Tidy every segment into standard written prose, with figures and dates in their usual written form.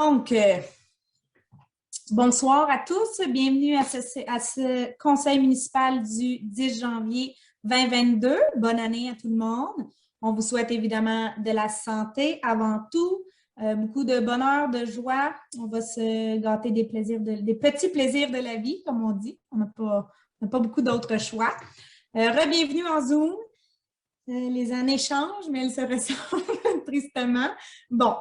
Donc, bonsoir à tous. Bienvenue à ce conseil municipal du 10 janvier 2022. Bonne année à tout le monde. On vous souhaite évidemment de la santé avant tout, beaucoup de bonheur, de joie. On va se gâter des petits plaisirs de la vie, comme on dit. On n'a pas beaucoup d'autres choix. Re-bienvenue en Zoom. Les années changent, mais elles se ressemblent tristement. Bon.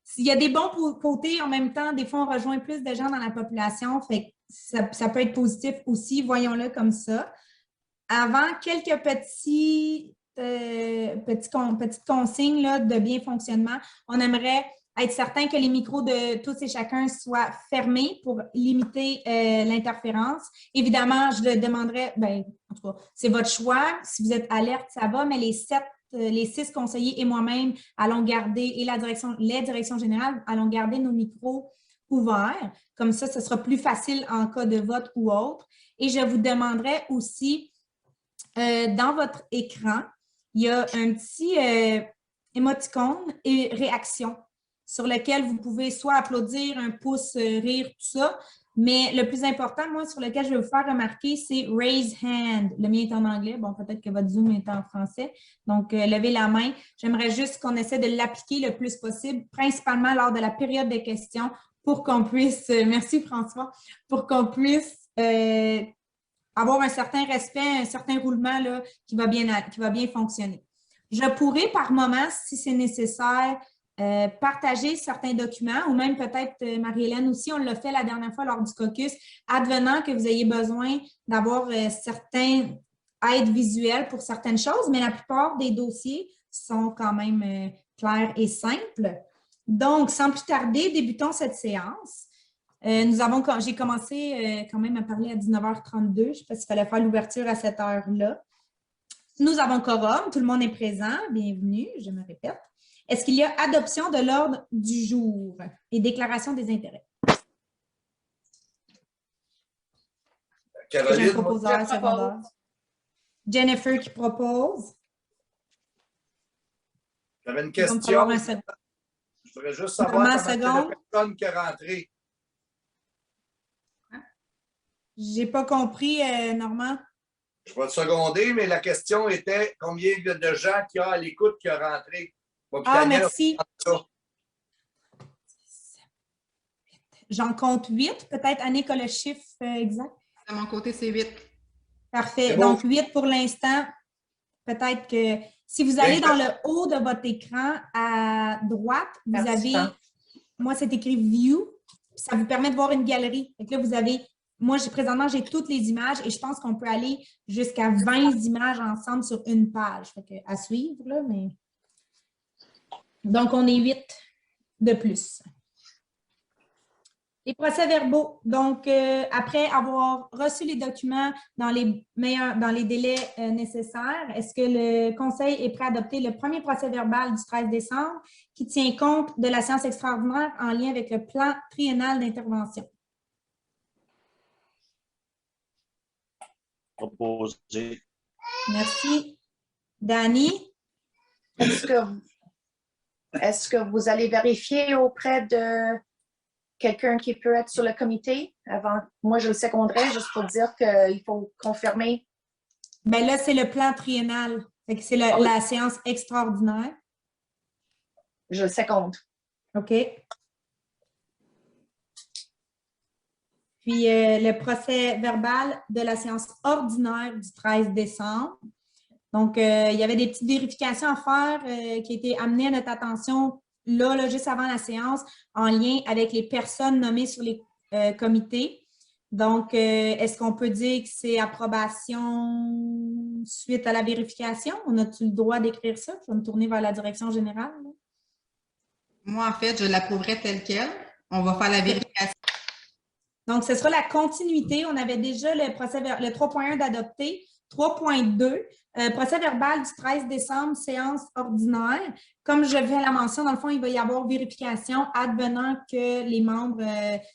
S'il y a des bons côtés, en même temps, des fois, on rejoint plus de gens dans la population, fait que ça peut être positif aussi, voyons-le comme ça. Avant, quelques petites consignes là, de bien fonctionnement. On aimerait être certain que les micros de tous et chacun soient fermés pour limiter l'interférence. Évidemment, je le demanderais, en tout cas, c'est votre choix. Si vous êtes alerte, ça va, mais les 6 conseillers et moi-même allons garder, et les directions générales, allons garder nos micros ouverts. Comme ça, ce sera plus facile en cas de vote ou autre. Et je vous demanderai aussi, dans votre écran, il y a un petit émoticône et réaction sur lequel vous pouvez soit applaudir, un pouce, rire, tout ça. Mais le plus important, moi, sur lequel je vais vous faire remarquer, c'est Raise Hand. Le mien est en anglais. Bon, peut-être que votre Zoom est en français. Donc, levez la main. J'aimerais juste qu'on essaie de l'appliquer le plus possible, principalement lors de la période de questions, pour qu'on puisse, merci François, pour qu'on puisse avoir un certain respect, un certain roulement là, qui va bien fonctionner. Je pourrais, par moment, si c'est nécessaire, partager certains documents ou même peut-être, Marie-Hélène aussi, on l'a fait la dernière fois lors du caucus, advenant que vous ayez besoin d'avoir certaines aides visuelles pour certaines choses, mais la plupart des dossiers sont quand même clairs et simples. Donc, sans plus tarder, débutons cette séance. J'ai commencé quand même à parler à 19h32. Je ne sais pas s'il fallait faire l'ouverture à cette heure-là. Nous avons quorum, tout le monde est présent. Bienvenue, je me répète. Est-ce qu'il y a adoption de l'ordre du jour et déclaration des intérêts? Caroline, proposeur secondaire. Jennifer qui propose. J'avais une question. Je voudrais juste savoir comment c'est la personne qui est rentrée. J'ai pas compris, Normand. Je vais te seconder, mais la question était combien de gens qu'il y a à l'écoute qui ont rentré. Merci. J'en compte 8. Peut-être Annick a le chiffre exact. De mon côté, c'est 8. Parfait. Donc, 8 pour l'instant. Peut-être que si vous allez dans le haut de votre écran à droite, vous avez, moi, c'est écrit View. Ça vous permet de voir une galerie. Donc là, vous avez, moi, présentement, j'ai toutes les images et je pense qu'on peut aller jusqu'à 20 images ensemble sur une page. Fait que, à suivre, là, mais... Donc, on est 8 de plus. Les procès-verbaux. Donc, après avoir reçu les documents dans les délais nécessaires, est-ce que le Conseil est prêt à adopter le premier procès-verbal du 13 décembre qui tient compte de la séance extraordinaire en lien avec le plan triennal d'intervention? Proposé. Merci. Dani? Est-ce que vous allez vérifier auprès de quelqu'un qui peut être sur le comité avant? Moi, je le seconderais juste pour dire qu'il faut confirmer. Bien là, c'est le plan triennal. C'est la séance extraordinaire. Je le seconde. OK. Puis le procès verbal de la séance ordinaire du 13 décembre. Donc, il y avait des petites vérifications à faire qui étaient amenées à notre attention là, juste avant la séance, en lien avec les personnes nommées sur les comités. Donc, est-ce qu'on peut dire que c'est approbation suite à la vérification? On a-tu le droit d'écrire ça? Je vais me tourner vers la direction générale. Là. Moi, en fait, je l'approuverai telle quelle. On va faire la vérification. Donc, ce sera la continuité. On avait déjà le 3.1 d'adopter. 3.2, procès verbal du 13 décembre, séance ordinaire. Comme je fais la mention, dans le fond, il va y avoir vérification advenant que les membres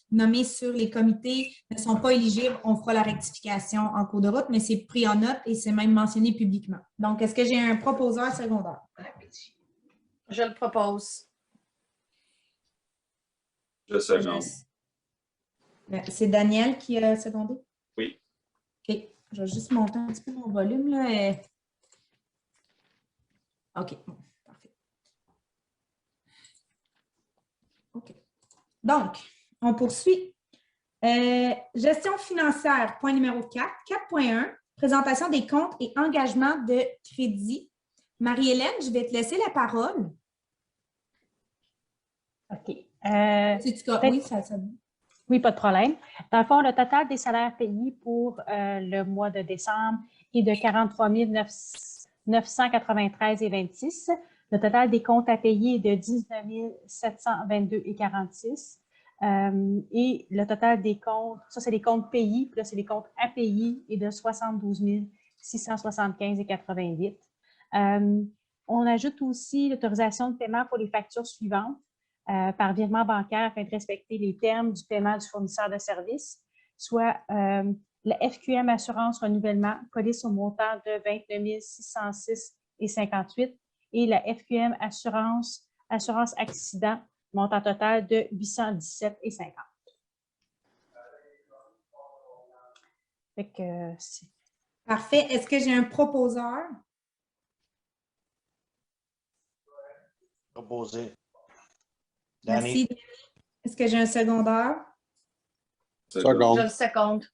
nommés sur les comités ne sont pas éligibles. On fera la rectification en cours de route, mais c'est pris en note et c'est même mentionné publiquement. Donc, est-ce que j'ai un proposeur secondaire? Je le propose. Je seconde. C'est Daniel qui a secondé? Oui. OK. Je vais juste monter un petit peu mon volume, là. OK. Bon, parfait. OK. Donc, on poursuit. Gestion financière, point numéro 4. 4.1, présentation des comptes et engagements de crédit. Marie-Hélène, je vais te laisser la parole. OK. Oui, ça. Oui, pas de problème. Dans le fond, le total des salaires payés pour le mois de décembre est de 43 993,26. Le total des comptes à payer est de 19 722,46. Et le total des comptes, ça c'est les comptes payés, puis là c'est les comptes à payer, est de 72 675,88. On ajoute aussi l'autorisation de paiement pour les factures suivantes par virement bancaire afin de respecter les termes du paiement du fournisseur de services, soit la FQM Assurance Renouvellement, police au montant de 29 606,58 et la FQM Assurance Accident, montant total de 817,50. Fait que Parfait. Est-ce que j'ai un proposeur? Proposé. Merci. Est-ce que j'ai un secondaire? Seconde. Je le seconde.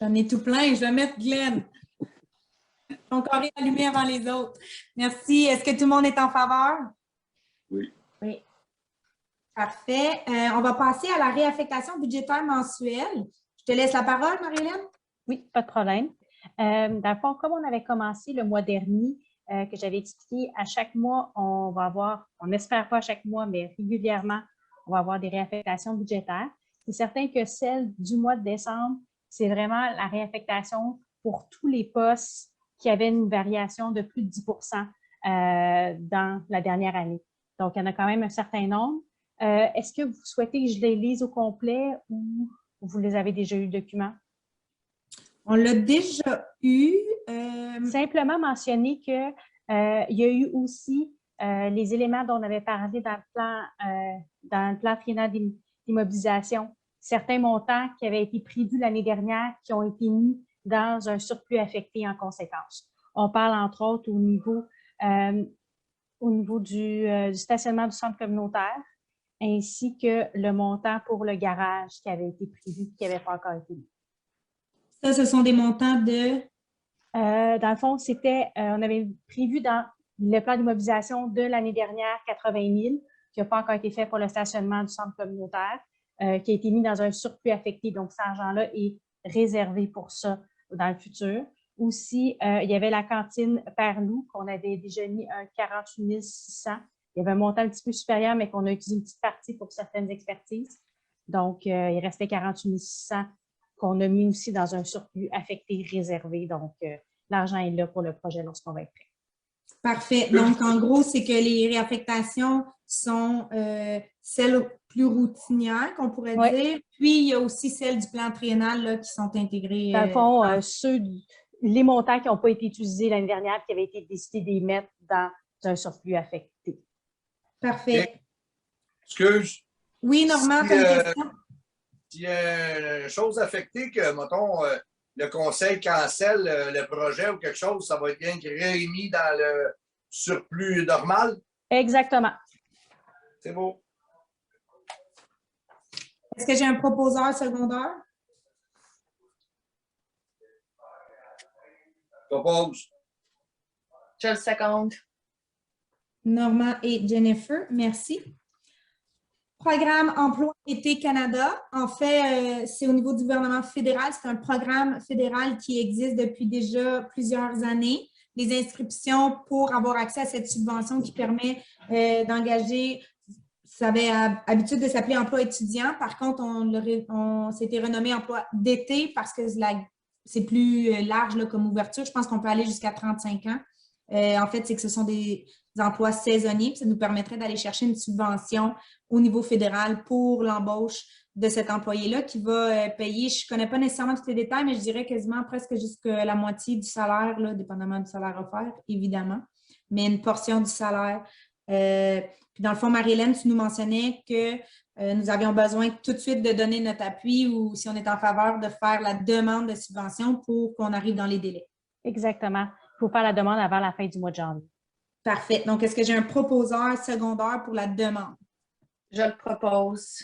J'en ai tout plein. Je vais mettre Glenn. Ton carré allumé avant les autres. Merci. Est-ce que tout le monde est en faveur? Oui. Oui. Parfait. On va passer à la réaffectation budgétaire mensuelle. Je te laisse la parole, Marie-Hélène. Oui, pas de problème. Dans le fond, comme on avait commencé le mois dernier, que j'avais expliqué, à chaque mois, on va avoir, on n'espère pas à chaque mois, mais régulièrement, on va avoir des réaffectations budgétaires. C'est certain que celle du mois de décembre, c'est vraiment la réaffectation pour tous les postes qui avaient une variation de plus de 10 dans la dernière année. Donc, il y en a quand même un certain nombre. Est-ce que vous souhaitez que je les lise au complet ou vous les avez déjà eu le document? On l'a déjà eu. Simplement mentionner qu'il y a eu aussi les éléments dont on avait parlé dans le plan triennal d'immobilisation, certains montants qui avaient été prévus l'année dernière qui ont été mis dans un surplus affecté en conséquence. On parle entre autres au niveau du stationnement du centre communautaire, ainsi que le montant pour le garage qui avait été prévu, qui n'avait pas encore été mis. Ça, ce sont des montants de... Dans le fond, on avait prévu dans le plan d'immobilisation de l'année dernière 80 000, qui n'a pas encore été fait pour le stationnement du centre communautaire, qui a été mis dans un surplus affecté. Donc, cet argent-là est réservé pour ça dans le futur. Aussi, il y avait la cantine Père-Loup qu'on avait déjà mis un 48 600. Il y avait un montant un petit peu supérieur, mais qu'on a utilisé une petite partie pour certaines expertises. Donc, il restait 48 600 qu'on a mis aussi dans un surplus affecté réservé. Donc, l'argent est là pour le projet lorsqu'on va être prêt. Parfait. Donc, en gros, c'est que les réaffectations sont celles plus routinières, qu'on pourrait dire. Puis, il y a aussi celles du plan triennal là, qui sont intégrées. Dans le fond, les montants qui n'ont pas été utilisés l'année dernière, qui avaient été décidés d'y mettre dans un surplus affecté. Parfait. Excuse. Oui, Normand, tu as une question? S'il y a une chose affectée que, mettons, le conseil cancelle le projet ou quelque chose, ça va être bien remis dans le surplus normal? Exactement. C'est beau. Est-ce que j'ai un proposeur secondaire? Propose. Je le seconde. Normand et Jennifer, merci. Programme Emploi Été Canada. En fait, c'est au niveau du gouvernement fédéral. C'est un programme fédéral qui existe depuis déjà plusieurs années. Les inscriptions pour avoir accès à cette subvention qui permet d'engager, ça avait habitude de s'appeler emploi étudiant. Par contre, on s'était renommé emploi d'été parce que c'est plus large là, comme ouverture. Je pense qu'on peut aller jusqu'à 35 ans. En fait, c'est que ce sont des emplois saisonniers. Puis ça nous permettrait d'aller chercher une subvention au niveau fédéral pour l'embauche de cet employé-là qui va payer, je ne connais pas nécessairement tous les détails, mais je dirais quasiment presque jusqu'à la moitié du salaire, là, dépendamment du salaire offert, évidemment, mais une portion du salaire Puis dans le fond, Marie-Hélène, tu nous mentionnais que nous avions besoin tout de suite de donner notre appui ou si on est en faveur de faire la demande de subvention pour qu'on arrive dans les délais. Exactement. Il faut faire la demande avant la fin du mois de janvier. Parfait. Donc, est-ce que j'ai un proposeur secondaire pour la demande? Je le propose.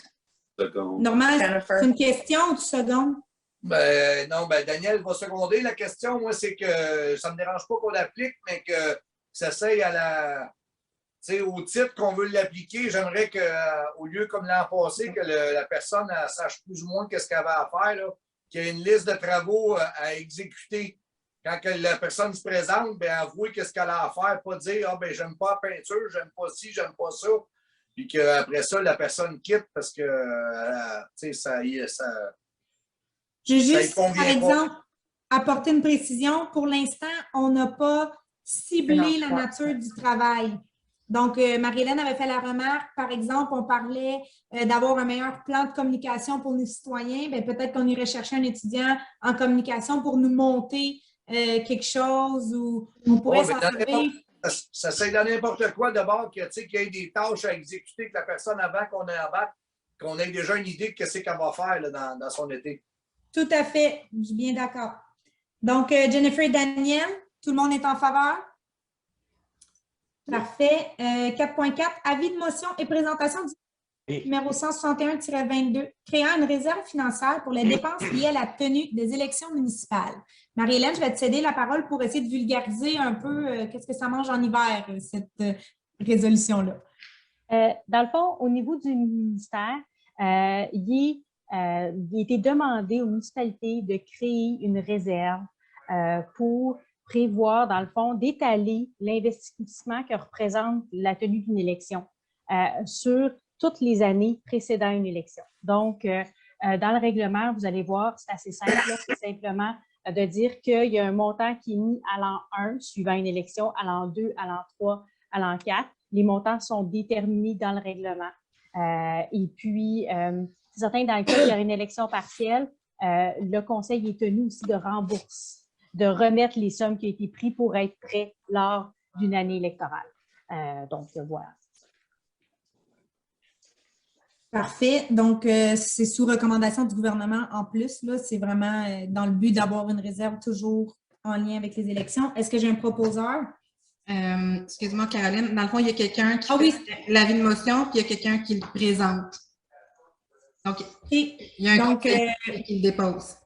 Normand, c'est une question ou tu secondes? Ben, non, ben Daniel va seconder. La question, moi, c'est que ça ne me dérange pas qu'on l'applique, mais que ça s'aille à la. Tu sais, au titre qu'on veut l'appliquer, j'aimerais qu'au lieu, comme l'an passé, que la personne sache plus ou moins qu'est-ce qu'elle va à faire, qu'il y ait une liste de travaux à exécuter. Quand que la personne se présente, bien, avouer qu'est-ce qu'elle a à faire, pas dire ah ben j'aime pas la peinture, j'aime pas ci, j'aime pas ça. Puis qu'après ça, la personne quitte parce que tu sais, ça. Je veux juste, par exemple, apporter une précision. Pour l'instant, on n'a pas ciblé la nature du travail. Donc, Marie-Hélène avait fait la remarque, par exemple, on parlait d'avoir un meilleur plan de communication pour nos citoyens. Bien, peut-être qu'on irait chercher un étudiant en communication pour nous monter quelque chose ou on pourrait s'en servir. Ça c'est dans n'importe quoi d'abord qu'il y ait des tâches à exécuter que la personne avant qu'on ait embarque, qu'on ait déjà une idée de ce qu'elle va faire là, dans son été. Tout à fait, je suis bien d'accord. Donc, Jennifer et Daniel, tout le monde est en faveur? Parfait. 4.4, avis de motion et présentation du numéro 161-22, créant une réserve financière pour les dépenses liées à la tenue des élections municipales. Marie-Hélène, je vais te céder la parole pour essayer de vulgariser un peu qu'est-ce que ça mange en hiver, cette résolution-là. Dans le fond, au niveau du ministère, il a été demandé aux municipalités de créer une réserve pour prévoir, dans le fond, d'étaler l'investissement que représente la tenue d'une élection sur toutes les années précédant une élection. Donc, dans le règlement, vous allez voir, c'est assez simple, c'est simplement de dire qu'il y a un montant qui est mis à l'an 1, suivant une élection, à l'an 2, à l'an 3, à l'an 4. Les montants sont déterminés dans le règlement. Et puis, c'est certain, dans le cas où il y a une élection partielle, le conseil est tenu aussi de rembourser, de remettre les sommes qui ont été prises pour être prêts lors d'une année électorale. Donc, voilà. Parfait. Donc, c'est sous recommandation du gouvernement en plus. C'est vraiment dans le but d'avoir une réserve toujours en lien avec les élections. Est-ce que j'ai un proposeur? Excuse-moi, Caroline. Dans le fond, il y a quelqu'un qui fait l'avis de motion, puis il y a quelqu'un qui le présente. Donc, il y a un conseil qui le dépose.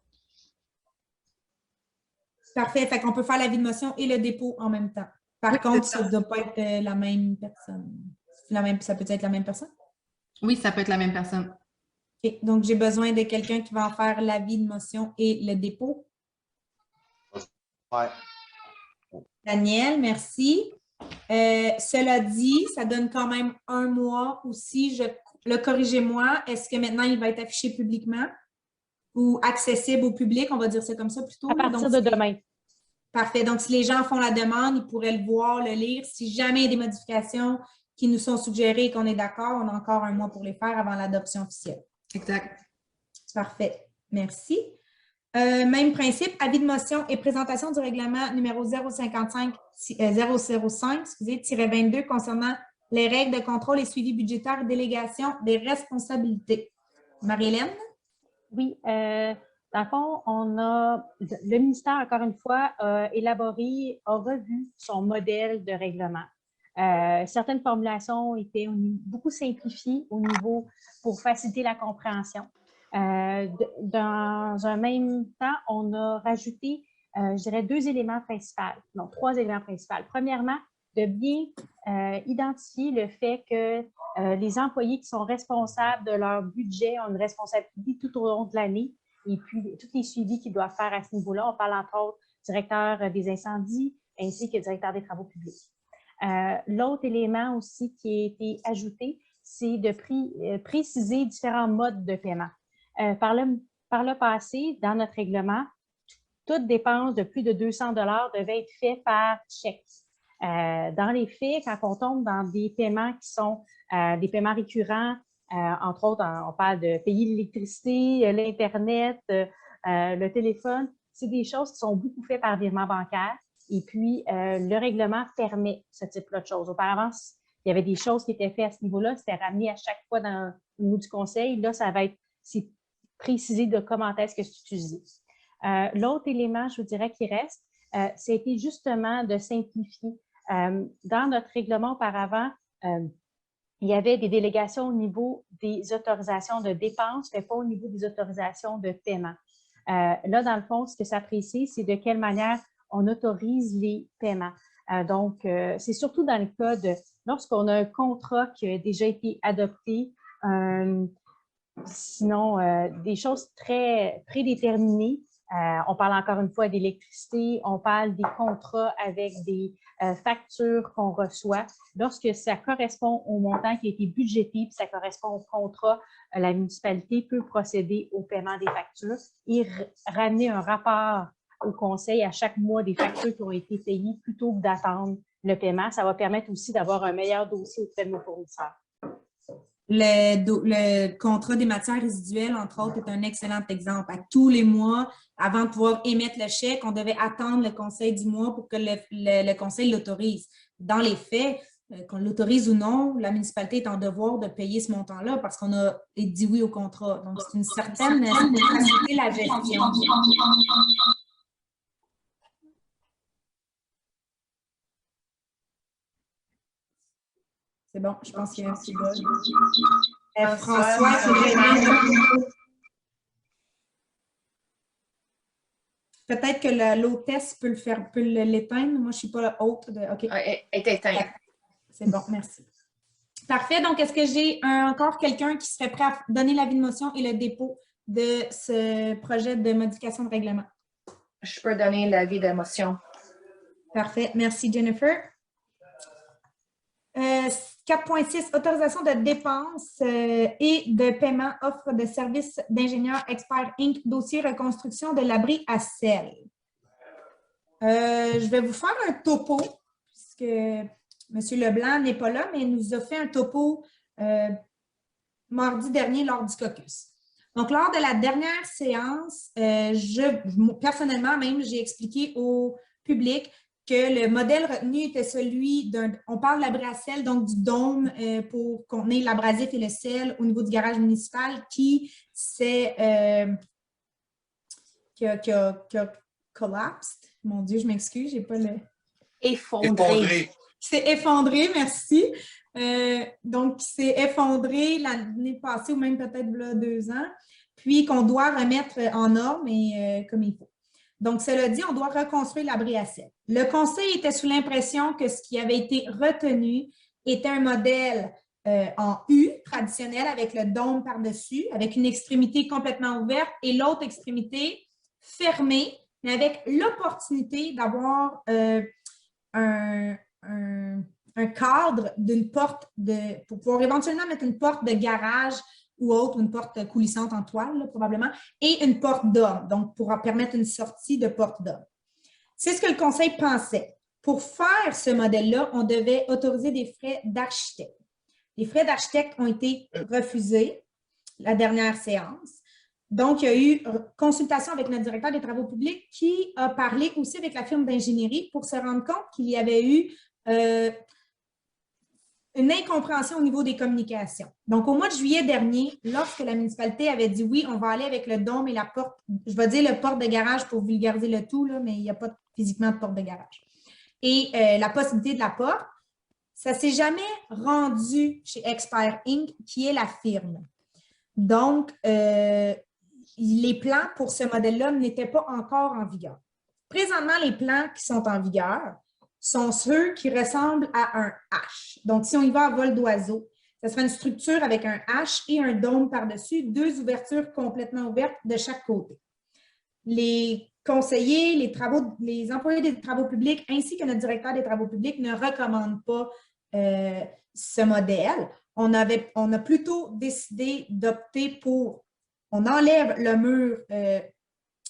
Parfait. Fait qu'on peut faire l'avis de motion et le dépôt en même temps. Par contre, ça ne doit pas être la même personne. Ça peut être la même personne? Oui, ça peut être la même personne. Okay. Donc, j'ai besoin de quelqu'un qui va en faire l'avis de motion et le dépôt. Ouais. Daniel, merci. Cela dit, ça donne quand même un mois aussi. Corrigez-moi, est-ce que maintenant il va être affiché publiquement ou accessible au public? On va dire ça comme ça plutôt. À partir de demain. Parfait. Donc, si les gens font la demande, ils pourraient le voir, le lire. Si jamais il y a des modifications qui nous sont suggérées et qu'on est d'accord, on a encore un mois pour les faire avant l'adoption officielle. Exact. Parfait. Merci. Même principe, avis de motion et présentation du règlement numéro 005-22 concernant les règles de contrôle et suivi budgétaire et délégation des responsabilités. Marie-Hélène? Oui, dans le fond, le ministère, encore une fois, a revu son modèle de règlement. Certaines formulations étaient beaucoup simplifiées au niveau pour faciliter la compréhension. Dans un même temps, on a rajouté, je dirais, trois éléments principaux. Premièrement, de bien identifier le fait que les employés qui sont responsables de leur budget ont une responsabilité tout au long de l'année et puis tous les suivis qu'ils doivent faire à ce niveau-là. On parle entre autres du directeur des incendies ainsi que du directeur des travaux publics. L'autre élément aussi qui a été ajouté, c'est de préciser différents modes de paiement. Par le passé, dans notre règlement, toute dépense de plus de 200 $ devait être faite par chèque. Dans les faits, quand on tombe dans des paiements qui sont des paiements récurrents, entre autres, on parle de payer l'électricité, l'Internet, le téléphone, c'est des choses qui sont beaucoup faites par virement bancaire. Et puis, le règlement permet ce type-là de choses. Auparavant, il y avait des choses qui étaient faites à ce niveau-là, c'était ramené à chaque fois au niveau du conseil. Là, c'est précisé de comment est-ce que c'est utilisé. L'autre élément, je vous dirais, qui reste, c'était justement de simplifier. Dans notre règlement auparavant, il y avait des délégations au niveau des autorisations de dépenses, mais pas au niveau des autorisations de paiement. Là, dans le fond, ce que ça précise, c'est de quelle manière on autorise les paiements. Donc, c'est surtout dans le cas de lorsqu'on a un contrat qui a déjà été adopté, sinon des choses très prédéterminées. On parle encore une fois d'électricité, on parle des contrats avec des factures qu'on reçoit. Lorsque ça correspond au montant qui a été budgété puis ça correspond au contrat, la municipalité peut procéder au paiement des factures et ramener un rapport au conseil à chaque mois des factures qui ont été payées plutôt que d'attendre le paiement. Ça va permettre aussi d'avoir un meilleur dossier auprès de nos fournisseurs. Le contrat des matières résiduelles, entre autres, est un excellent exemple. À tous les mois, avant de pouvoir émettre le chèque, on devait attendre le conseil du mois pour que le conseil l'autorise. Dans les faits, qu'on l'autorise ou non, la municipalité est en devoir de payer ce montant-là parce qu'on a dit oui au contrat. Donc, c'est une certaine facilité la gestion. C'est bon, je pense qu'il y a un petit bug. François, peut-être que l'hôtesse peut l'éteindre. Moi, je ne suis pas la hôte. OK. Elle est éteinte. C'est bon, merci. Parfait. Donc, est-ce que j'ai encore quelqu'un qui serait prêt à donner l'avis de motion et le dépôt de ce projet de modification de règlement? Je peux donner l'avis de motion. Parfait. Merci, Jennifer. 4.6, autorisation de dépenses et de paiement, offre de services d'ingénieurs experts Inc., dossier reconstruction de l'abri à sel. Je vais vous faire un topo, puisque M. Leblanc n'est pas là, mais il nous a fait un topo mardi dernier lors du caucus. Donc, lors de la dernière séance, personnellement même, j'ai expliqué au public que le modèle retenu était celui on parle de l'abri à sel, donc du dôme pour contenir l'abrasif et le sel au niveau du garage municipal qui a collapsed. Mon Dieu, je m'excuse, j'ai pas le... Effondré. C'est effondré, merci. Donc, c'est effondré l'année passée ou même peut-être là 2 ans, puis qu'on doit remettre en ordre, mais comme il faut. Donc, cela dit, on doit reconstruire l'abri à sel. Le conseil était sous l'impression que ce qui avait été retenu était un modèle en U traditionnel avec le dôme par-dessus, avec une extrémité complètement ouverte et l'autre extrémité fermée, mais avec l'opportunité d'avoir un cadre d'une porte pour pouvoir éventuellement mettre une porte de garage ou autre, une porte coulissante en toile, là, probablement, et une porte d'homme, donc pour permettre une sortie de porte d'homme. C'est ce que le conseil pensait. Pour faire ce modèle-là, on devait autoriser des frais d'architecte. Les frais d'architecte ont été refusés la dernière séance. Donc, il y a eu consultation avec notre directeur des travaux publics qui a parlé aussi avec la firme d'ingénierie pour se rendre compte qu'il y avait eu une incompréhension au niveau des communications. Donc, au mois de juillet dernier, lorsque la municipalité avait dit oui, on va aller avec le dôme et la porte, je vais dire le porte de garage pour vulgariser le tout, là, mais il n'y a pas physiquement de porte de garage. Et la possibilité de la porte, ça ne s'est jamais rendu chez Expert Inc., qui est la firme. Donc, les plans pour ce modèle-là n'étaient pas encore en vigueur. Présentement, les plans qui sont en vigueur sont ceux qui ressemblent à un H. Donc, si on y va à vol d'oiseau, ça sera une structure avec un H et un dôme par-dessus, 2 ouvertures complètement ouvertes de chaque côté. Les conseillers, les employés des travaux publics ainsi que notre directeur des travaux publics ne recommandent pas ce modèle. On a plutôt décidé d'opter pour, on enlève le mur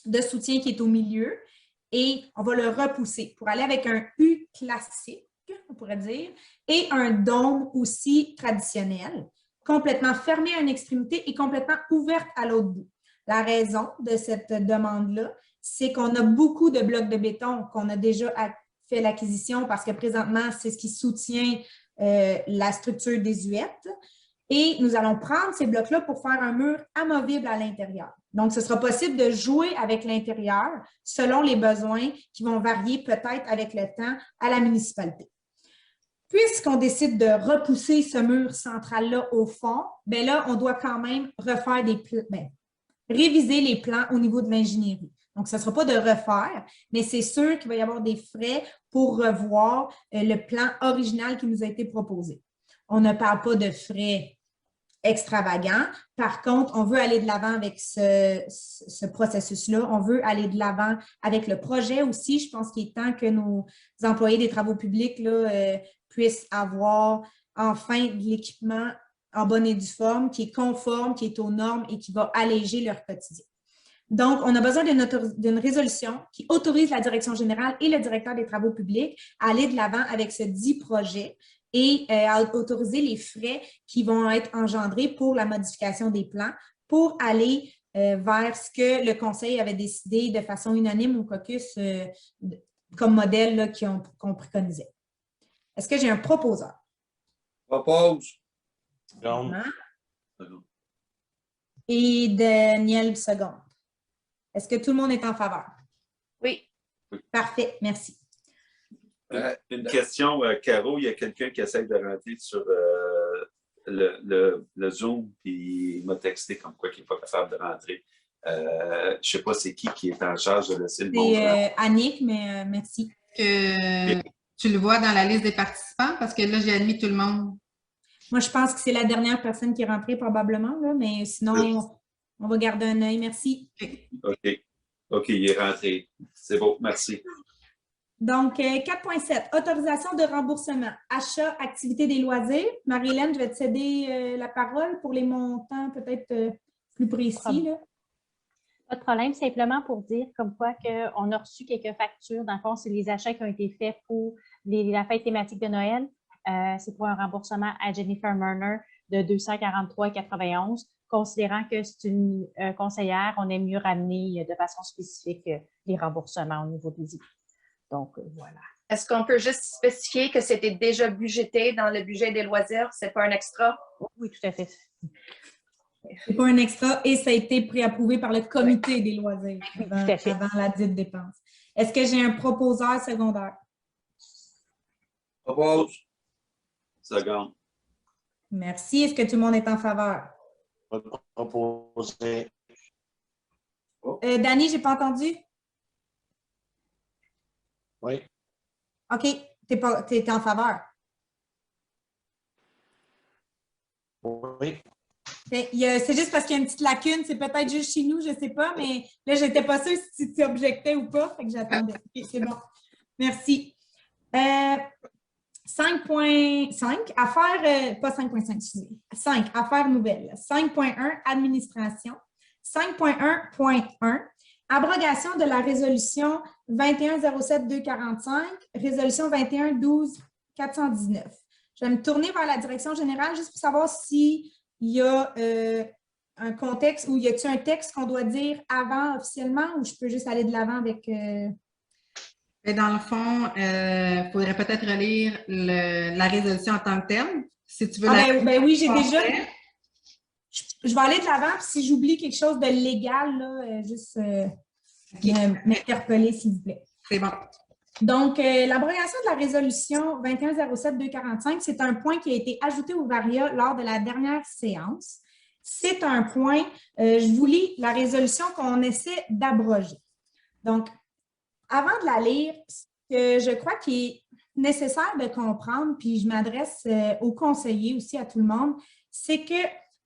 de soutien qui est au milieu et on va le repousser pour aller avec un U classique, on pourrait dire, et un dôme aussi traditionnel, complètement fermé à une extrémité et complètement ouverte à l'autre bout. La raison de cette demande-là, c'est qu'on a beaucoup de blocs de béton qu'on a déjà fait l'acquisition parce que présentement, c'est ce qui soutient la structure désuète. Et nous allons prendre ces blocs-là pour faire un mur amovible à l'intérieur. Donc, ce sera possible de jouer avec l'intérieur selon les besoins qui vont varier peut-être avec le temps à la municipalité. Puisqu'on décide de repousser ce mur central-là au fond, bien là, on doit quand même refaire réviser les plans au niveau de l'ingénierie. Donc, ce ne sera pas de refaire, mais c'est sûr qu'il va y avoir des frais pour revoir le plan original qui nous a été proposé. On ne parle pas de frais extravagants. Par contre, on veut aller de l'avant avec ce processus-là. On veut aller de l'avant avec le projet aussi. Je pense qu'il est temps que nos employés des travaux publics là, puissent avoir enfin de l'équipement en bonne et due forme, qui est conforme, qui est aux normes et qui va alléger leur quotidien. Donc, on a besoin d'une résolution qui autorise la direction générale et le directeur des travaux publics à aller de l'avant avec ce dit projet et à autoriser les frais qui vont être engendrés pour la modification des plans pour aller vers ce que le conseil avait décidé de façon unanime au caucus comme modèle qu'on préconisait. Est-ce que j'ai un proposeur? Propose. Et Daniel seconde. Est-ce que tout le monde est en faveur? Oui. Parfait, merci. Une question, Caro, il y a quelqu'un qui essaie de rentrer sur le Zoom, puis il m'a texté comme quoi qu'il n'est pas capable de rentrer. Je ne sais pas c'est qui est en charge de laisser le bon. C'est Annick, mais merci. Tu le vois dans la liste des participants? Parce que là, j'ai admis tout le monde. Moi, je pense que c'est la dernière personne qui est rentrée probablement, là, mais sinon, on va garder un œil. Merci. OK, il est rentré. C'est beau, merci. Donc, 4.7, autorisation de remboursement, achat, activité des loisirs. Marie-Hélène, je vais te céder la parole pour les montants peut-être plus précis. Là. Pas de problème, simplement pour dire comme quoi qu'on a reçu quelques factures. Dans le fond, c'est les achats qui ont été faits pour la fête thématique de Noël. C'est pour un remboursement à Jennifer Murner de 243,91. Considérant que c'est une conseillère, on aime mieux ramener de façon spécifique les remboursements au niveau des équipes. Donc, voilà. Est-ce qu'on peut juste spécifier que c'était déjà budgété dans le budget des loisirs? C'est pas un extra? Oui, tout à fait. C'est pas un extra et ça a été préapprouvé par le comité des loisirs avant la dite dépense. Est-ce que j'ai un proposeur secondaire? Propose. Seconde. Merci. Est-ce que tout le monde est en faveur? Proposer. Dani, je n'ai pas entendu? Oui. OK. Tu es en faveur? Oui. C'est juste parce qu'il y a une petite lacune. C'est peut-être juste chez nous, je ne sais pas, mais là, je n'étais pas sûre si tu objectais ou pas. Fait que j'attendais. Okay, c'est bon. Merci. 5.5, affaires, pas 5.5, excusez. 5, affaires nouvelles. 5.1, administration. 5.1.1, abrogation de la résolution 2107-245, résolution 2112-419. Je vais me tourner vers la direction générale juste pour savoir s'il y a un contexte ou y a-t-il un texte qu'on doit dire avant officiellement ou je peux juste aller de l'avant avec... Dans le fond, il faudrait peut-être relire la résolution en tant que telle. Si tu veux oui, j'ai déjà... Je vais aller de l'avant, puis si j'oublie quelque chose de légal, là, juste m'interpeller, s'il vous plaît. C'est bon. Donc, l'abrogation de la résolution 2107-245, c'est un point qui a été ajouté au VARIA lors de la dernière séance. C'est un point, je vous lis la résolution qu'on essaie d'abroger. Donc, avant de la lire, ce que je crois qu'il est nécessaire de comprendre, puis je m'adresse aux conseillers aussi, à tout le monde, c'est que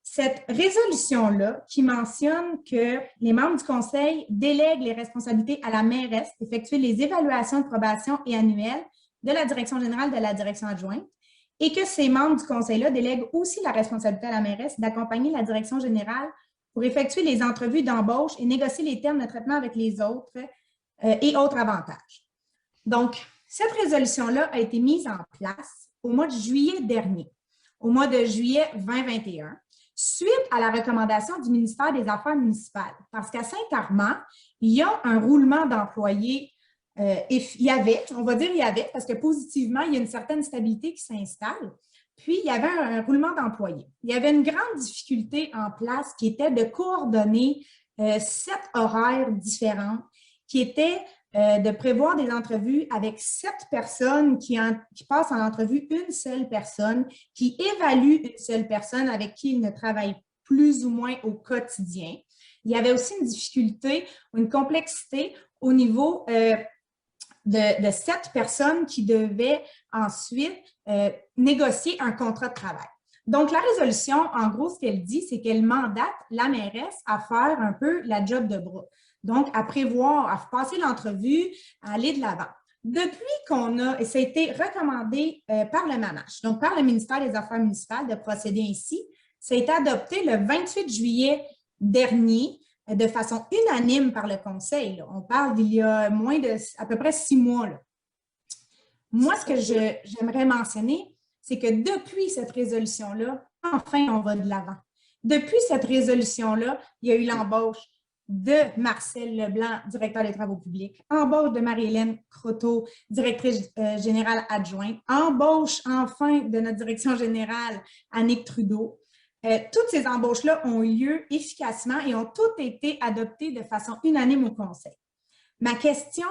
cette résolution-là qui mentionne que les membres du conseil délèguent les responsabilités à la mairesse d'effectuer les évaluations de probation et annuelles de la direction générale de la direction adjointe et que ces membres du conseil-là délèguent aussi la responsabilité à la mairesse d'accompagner la direction générale pour effectuer les entrevues d'embauche et négocier les termes de traitement avec les autres et autres avantages. Donc, cette résolution-là a été mise en place au mois de juillet dernier, au mois de juillet 2021, suite à la recommandation du ministère des Affaires municipales. Parce qu'à Saint-Armand, il y a un roulement d'employés il y avait, on va dire il y avait, parce que positivement, il y a une certaine stabilité qui s'installe. Puis, il y avait un roulement d'employés. Il y avait une grande difficulté en place qui était de coordonner 7 horaires différents, qui étaient de prévoir des entrevues avec 7 personnes qui passent en entrevue une seule personne, qui évaluent une seule personne avec qui ils ne travaillent plus ou moins au quotidien. Il y avait aussi une difficulté, une complexité au niveau de 7 personnes qui devaient ensuite négocier un contrat de travail. Donc, la résolution, en gros, ce qu'elle dit, c'est qu'elle mandate la mairesse à faire un peu la job de bras. Donc, à prévoir, à passer l'entrevue, à aller de l'avant. Depuis qu'on a, et ça a été recommandé par le MANASH, donc par le ministère des Affaires municipales de procéder ainsi, ça a été adopté le 28 juillet dernier de façon unanime par le Conseil. Là. On parle d'il y a à peu près 6 mois. Là. Moi, ce que j'aimerais mentionner, c'est que depuis cette résolution-là, enfin, on va de l'avant. Depuis cette résolution-là, il y a eu l'embauche de Marcel Leblanc, directeur des travaux publics, embauche de Marie-Hélène Croteau, directrice générale adjointe, embauche enfin de notre direction générale, Annick Trudeau. Toutes ces embauches-là ont eu lieu efficacement et ont toutes été adoptées de façon unanime au Conseil. Ma question,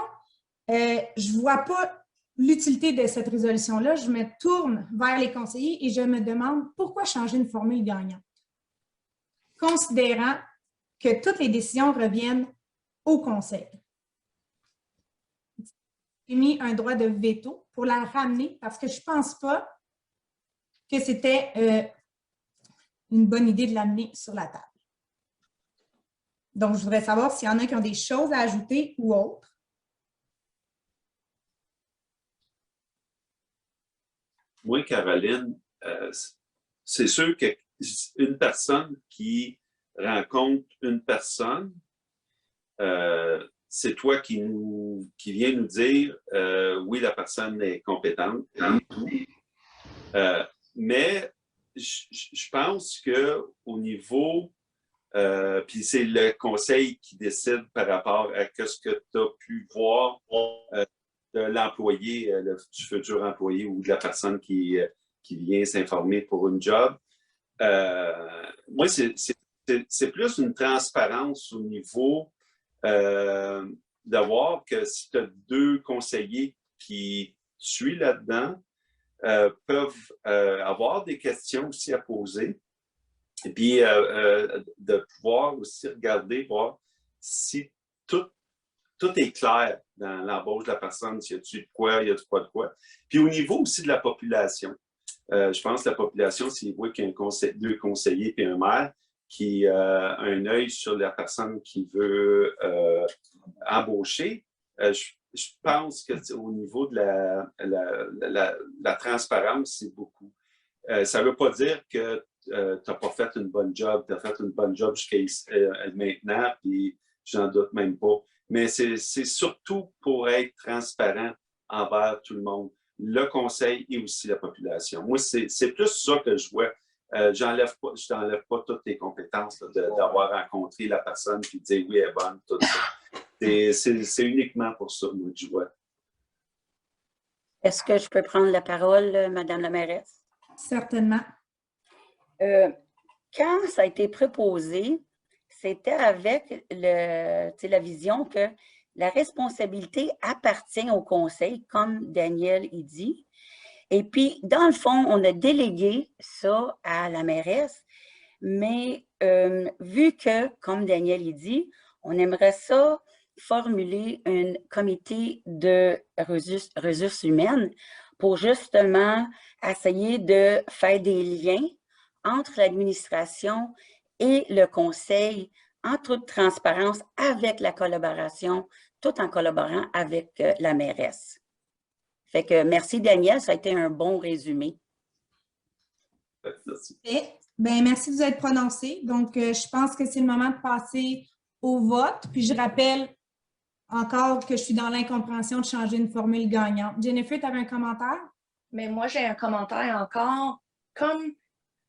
je ne vois pas l'utilité de cette résolution-là. Je me tourne vers les conseillers et je me demande pourquoi changer une formule gagnante, considérant que toutes les décisions reviennent au Conseil. J'ai mis un droit de veto pour la ramener parce que je ne pense pas que c'était une bonne idée de l'amener sur la table. Donc, je voudrais savoir s'il y en a qui ont des choses à ajouter ou autres. Moi, Caroline, c'est sûr qu'une personne qui rencontre une personne, c'est toi qui viens nous dire oui, la personne est compétente et tout. Mais je pense qu'au niveau, puis c'est le conseil qui décide par rapport à ce que tu as pu voir de l'employé, du futur employé ou de la personne qui vient s'informer pour une job. Moi, c'est plus une transparence au niveau de voir que si tu as 2 conseillers qui suivent là-dedans, peuvent avoir des questions aussi à poser. Et puis, de pouvoir aussi regarder, voir si tout est clair dans l'embauche de la personne, s'il y a-tu de quoi, il y a pas de quoi. Puis au niveau aussi de la population, je pense que la population, s'il voit qu'il y a 2 conseillers et un maire qui a un œil sur la personne qui veut embaucher, je pense qu'au niveau de la transparence, c'est beaucoup. Ça ne veut pas dire que tu n'as pas fait une bonne job, tu as fait une bonne job jusqu'à maintenant, puis j'en doute même pas. Mais c'est surtout pour être transparent envers tout le monde, le conseil et aussi la population. Moi, c'est plus ça que je vois. Je t'enlève pas toutes tes compétences d'avoir rencontré la personne et de dire oui, elle est bonne, tout ça. C'est uniquement pour ça, moi, que je vois. Est-ce que je peux prendre la parole, Madame la mairesse? Certainement. Quand ça a été proposé, c'était avec la vision que la responsabilité appartient au conseil, comme Daniel y dit. Et puis, dans le fond, on a délégué ça à la mairesse, mais vu que, comme Daniel y dit, on aimerait ça formuler un comité de ressources humaines pour justement essayer de faire des liens entre l'administration et le conseil, en toute transparence, avec la collaboration, tout en collaborant avec la mairesse. Fait que merci, Daniel, ça a été un bon résumé. Merci. Merci de vous être prononcé. Donc, je pense que c'est le moment de passer au vote. Puis, je rappelle encore que je suis dans l'incompréhension de changer une formule gagnante. Jennifer, tu avais un commentaire? Mais moi, j'ai un commentaire encore. Comme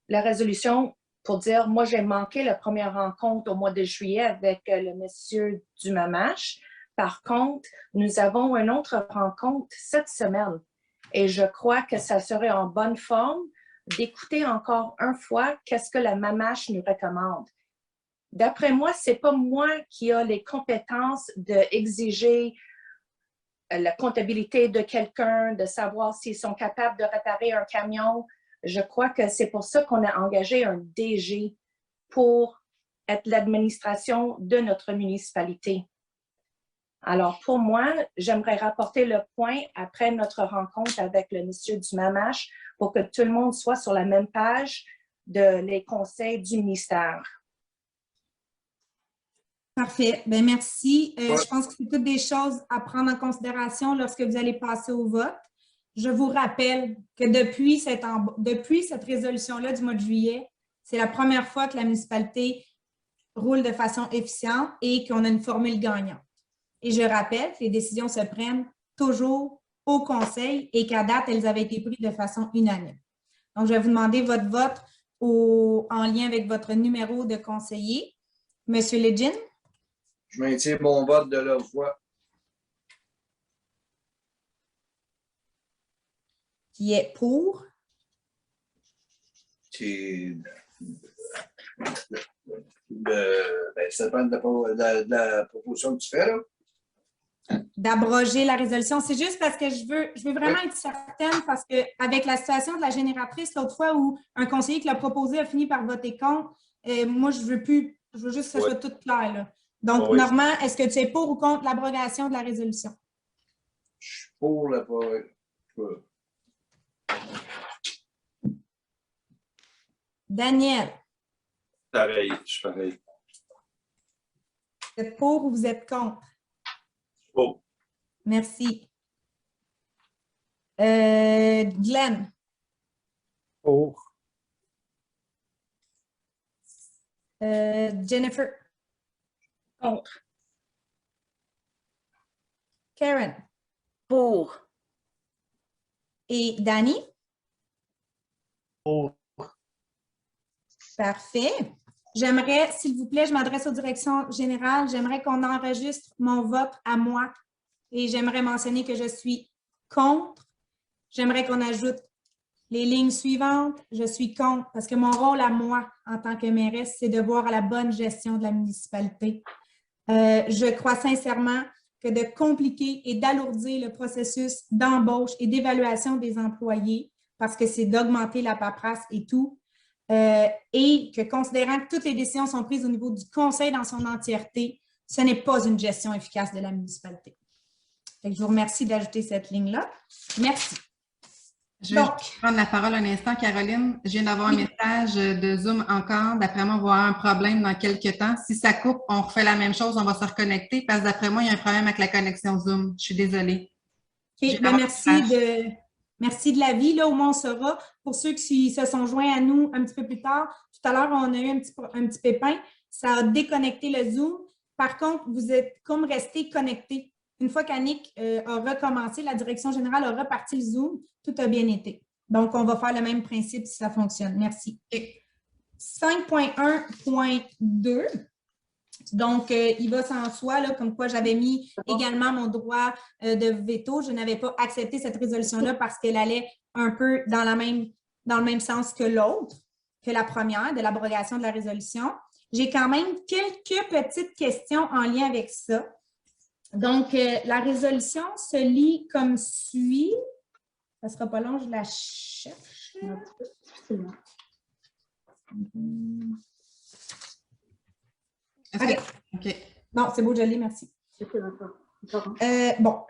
la résolution pour dire, moi, j'ai manqué la première rencontre au mois de juillet avec le monsieur du MAMASH Par contre, nous avons une autre rencontre cette semaine et je crois que ça serait en bonne forme d'écouter encore une fois qu'est-ce que la MAMASH nous recommande. D'après moi, ce n'est pas moi qui ai les compétences d'exiger la comptabilité de quelqu'un, de savoir s'ils sont capables de réparer un camion. Je crois que c'est pour ça qu'on a engagé un DG pour être l'administration de notre municipalité. Alors, pour moi, j'aimerais rapporter le point après notre rencontre avec le monsieur du MAMASH pour que tout le monde soit sur la même page de les conseils du ministère. Parfait. Bien, merci. Je pense que c'est toutes des choses à prendre en considération lorsque vous allez passer au vote. Je vous rappelle que depuis cette résolution-là du mois de juillet, c'est la première fois que la municipalité roule de façon efficiente et qu'on a une formule gagnante. Et je rappelle que les décisions se prennent toujours au conseil et qu'à date, elles avaient été prises de façon unanime. Donc, je vais vous demander votre vote en lien avec votre numéro de conseiller. Monsieur Legin? Je maintiens mon vote de la voix. Qui est pour? Ça dépend de la proposition que tu fais, là. D'abroger la résolution. C'est juste parce que je veux vraiment être certaine parce qu'avec la situation de la génératrice, l'autre fois où un conseiller qui l'a proposé a fini par voter contre, moi, je veux juste que ce soit tout clair. Là. Donc, Normand, est-ce que tu es pour ou contre l'abrogation de la résolution? Je suis pour la Daniel? Pareil, je suis pareil. Vous êtes pour ou vous êtes contre? Oh. Merci. Glenn? Pour. Jennifer? Contre. Karen? Pour. Et Danny? Pour. Parfait. J'aimerais, s'il vous plaît, je m'adresse aux directions générales, j'aimerais qu'on enregistre mon vote à moi et j'aimerais mentionner que je suis contre. J'aimerais qu'on ajoute les lignes suivantes. Je suis contre parce que mon rôle à moi, en tant que mairesse, c'est de voir à la bonne gestion de la municipalité. Je crois sincèrement que de compliquer et d'alourdir le processus d'embauche et d'évaluation des employés, parce que c'est d'augmenter la paperasse et tout, et que considérant que toutes les décisions sont prises au niveau du conseil dans son entièreté, ce n'est pas une gestion efficace de la municipalité. Fait que je vous remercie d'ajouter cette ligne-là. Merci. Je vais prendre la parole un instant, Caroline. Je viens d'avoir un message de Zoom encore. D'après moi, on va avoir un problème dans quelques temps. Si ça coupe, on refait la même chose, on va se reconnecter parce que d'après moi, il y a un problème avec la connexion Zoom. Je suis désolée. OK, bien, merci de l'avis. Là, au moins, on saura. Pour ceux qui se sont joints à nous un petit peu plus tard, tout à l'heure, on a eu un petit pépin. Ça a déconnecté le Zoom. Par contre, vous êtes comme restés connectés. Une fois qu'Annick a recommencé, la direction générale a reparti le Zoom, tout a bien été. Donc, on va faire le même principe si ça fonctionne. Merci. 5.1.2. Donc, il va sans soi, là, comme quoi j'avais mis également mon droit de veto. Je n'avais pas accepté cette résolution-là parce qu'elle allait un peu dans le même sens que l'autre, que la première, de l'abrogation de la résolution. J'ai quand même quelques petites questions en lien avec ça. Donc, la résolution se lit comme suit. Ça ne sera pas long, je la cherche. OK. Non, c'est beau, je l'ai, merci. Bon.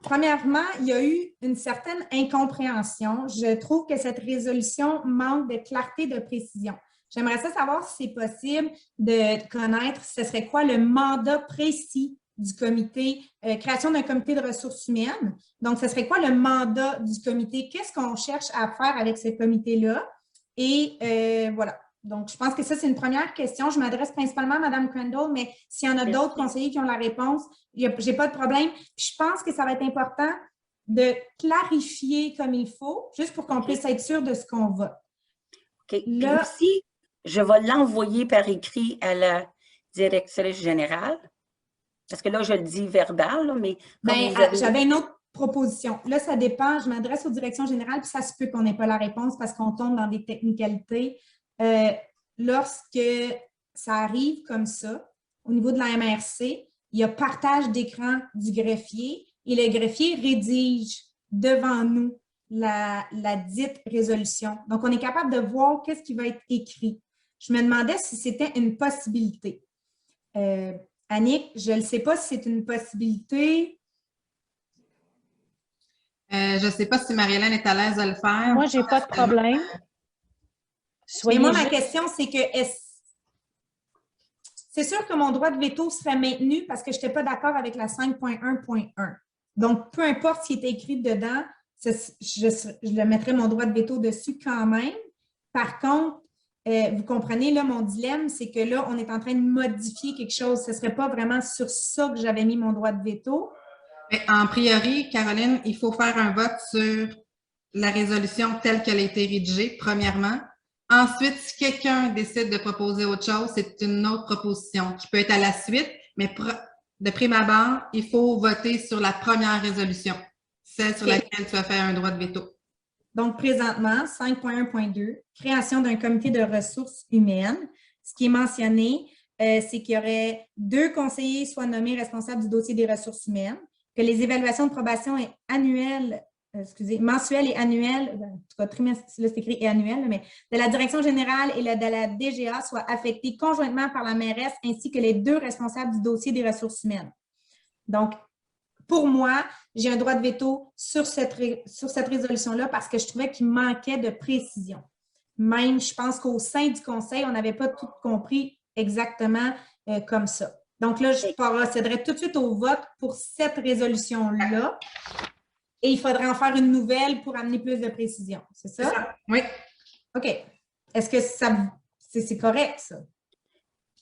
Premièrement, il y a eu une certaine incompréhension. Je trouve que cette résolution manque de clarté, de précision. J'aimerais savoir si c'est possible de connaître ce serait quoi le mandat précis du comité, création d'un comité de ressources humaines. Donc, ce serait quoi le mandat du comité? Qu'est-ce qu'on cherche à faire avec ce comité-là? Et voilà. Donc, je pense que ça, c'est une première question. Je m'adresse principalement à Mme Crandall, mais s'il y en a d'autres conseillers qui ont la réponse, je n'ai pas de problème. Puis, je pense que ça va être important de clarifier comme il faut, juste pour qu'on puisse être sûr de ce qu'on vote. OK. Là, puis aussi, je vais l'envoyer par écrit à la directrice générale. Parce que là, je le dis verbal, là, mais... Bien, j'avais une autre proposition. Là, ça dépend. Je m'adresse aux directions générales, puis ça se peut qu'on n'ait pas la réponse parce qu'on tombe dans des technicalités. Lorsque ça arrive comme ça, au niveau de la MRC, il y a partage d'écran du greffier et le greffier rédige devant nous la dite résolution. Donc, on est capable de voir qu'est-ce qui va être écrit. Je me demandais si c'était une possibilité. Annick, je ne sais pas si c'est une possibilité. Je ne sais pas si Marie-Hélène est à l'aise de le faire. Moi, je n'ai pas de problème. Mais moi, ma question, c'est que c'est sûr que mon droit de veto serait maintenu parce que je n'étais pas d'accord avec la 5.1.1. Donc, peu importe ce qui est écrit dedans, je le mettrais mon droit de veto dessus quand même. Par contre, vous comprenez, là, mon dilemme, c'est que là, on est en train de modifier quelque chose. Ce ne serait pas vraiment sur ça que j'avais mis mon droit de veto. Mais en priori, Caroline, il faut faire un vote sur la résolution telle qu'elle a été rédigée, premièrement. Ensuite, si quelqu'un décide de proposer autre chose, c'est une autre proposition qui peut être à la suite, mais de prime abord, il faut voter sur la première résolution, celle sur laquelle tu as fait un droit de veto. Donc, présentement, 5.1.2, création d'un comité de ressources humaines. Ce qui est mentionné, c'est qu'il y aurait 2 conseillers soient nommés responsables du dossier des ressources humaines, que les évaluations de probation mensuelles et annuelles, en tout cas trimestre, là c'est écrit et annuelles, mais de la direction générale et de la DGA soient affectées conjointement par la mairesse ainsi que les 2 responsables du dossier des ressources humaines. Donc, pour moi, j'ai un droit de veto sur cette résolution-là parce que je trouvais qu'il manquait de précision. Même, je pense qu'au sein du conseil, on n'avait pas tout compris exactement comme ça. Donc là, je procéderai tout de suite au vote pour cette résolution-là. Et il faudrait en faire une nouvelle pour amener plus de précision. C'est ça? Oui. OK. Est-ce que c'est correct, ça?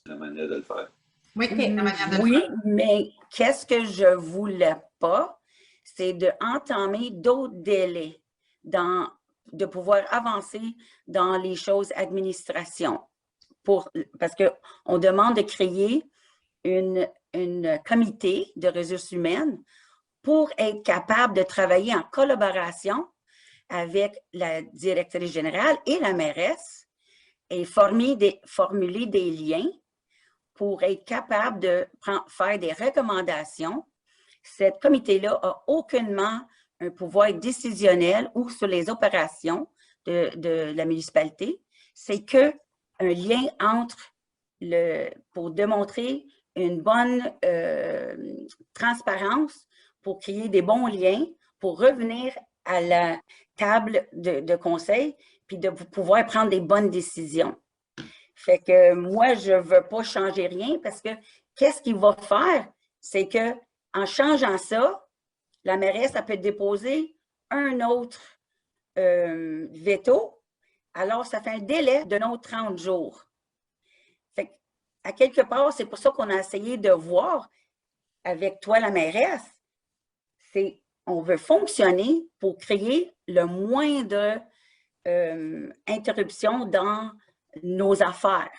La manière de le faire. Oui, okay. La manière de le Oui, faire. mais qu'est-ce que je voulais pas, c'est d'entamer d'autres délais, de pouvoir avancer dans les choses administration. Parce qu'on demande de créer une comité de ressources humaines pour être capable de travailler en collaboration avec la directrice générale et la mairesse et formuler des liens pour être capable de faire des recommandations. Cette comité-là n'a aucunement un pouvoir décisionnel ou sur les opérations de la municipalité. C'est qu'un lien pour démontrer une bonne transparence, pour créer des bons liens, pour revenir à la table de conseil, puis de pouvoir prendre des bonnes décisions. Fait que moi, je ne veux pas changer rien parce que qu'est-ce qu'il va faire? C'est qu'en changeant ça, la mairesse, elle peut déposer un autre veto. Alors, ça fait un délai de nos 30 jours. Fait qu'à quelque part, c'est pour ça qu'on a essayé de voir avec toi, la mairesse, on veut fonctionner pour créer le moins d'interruptions dans nos affaires.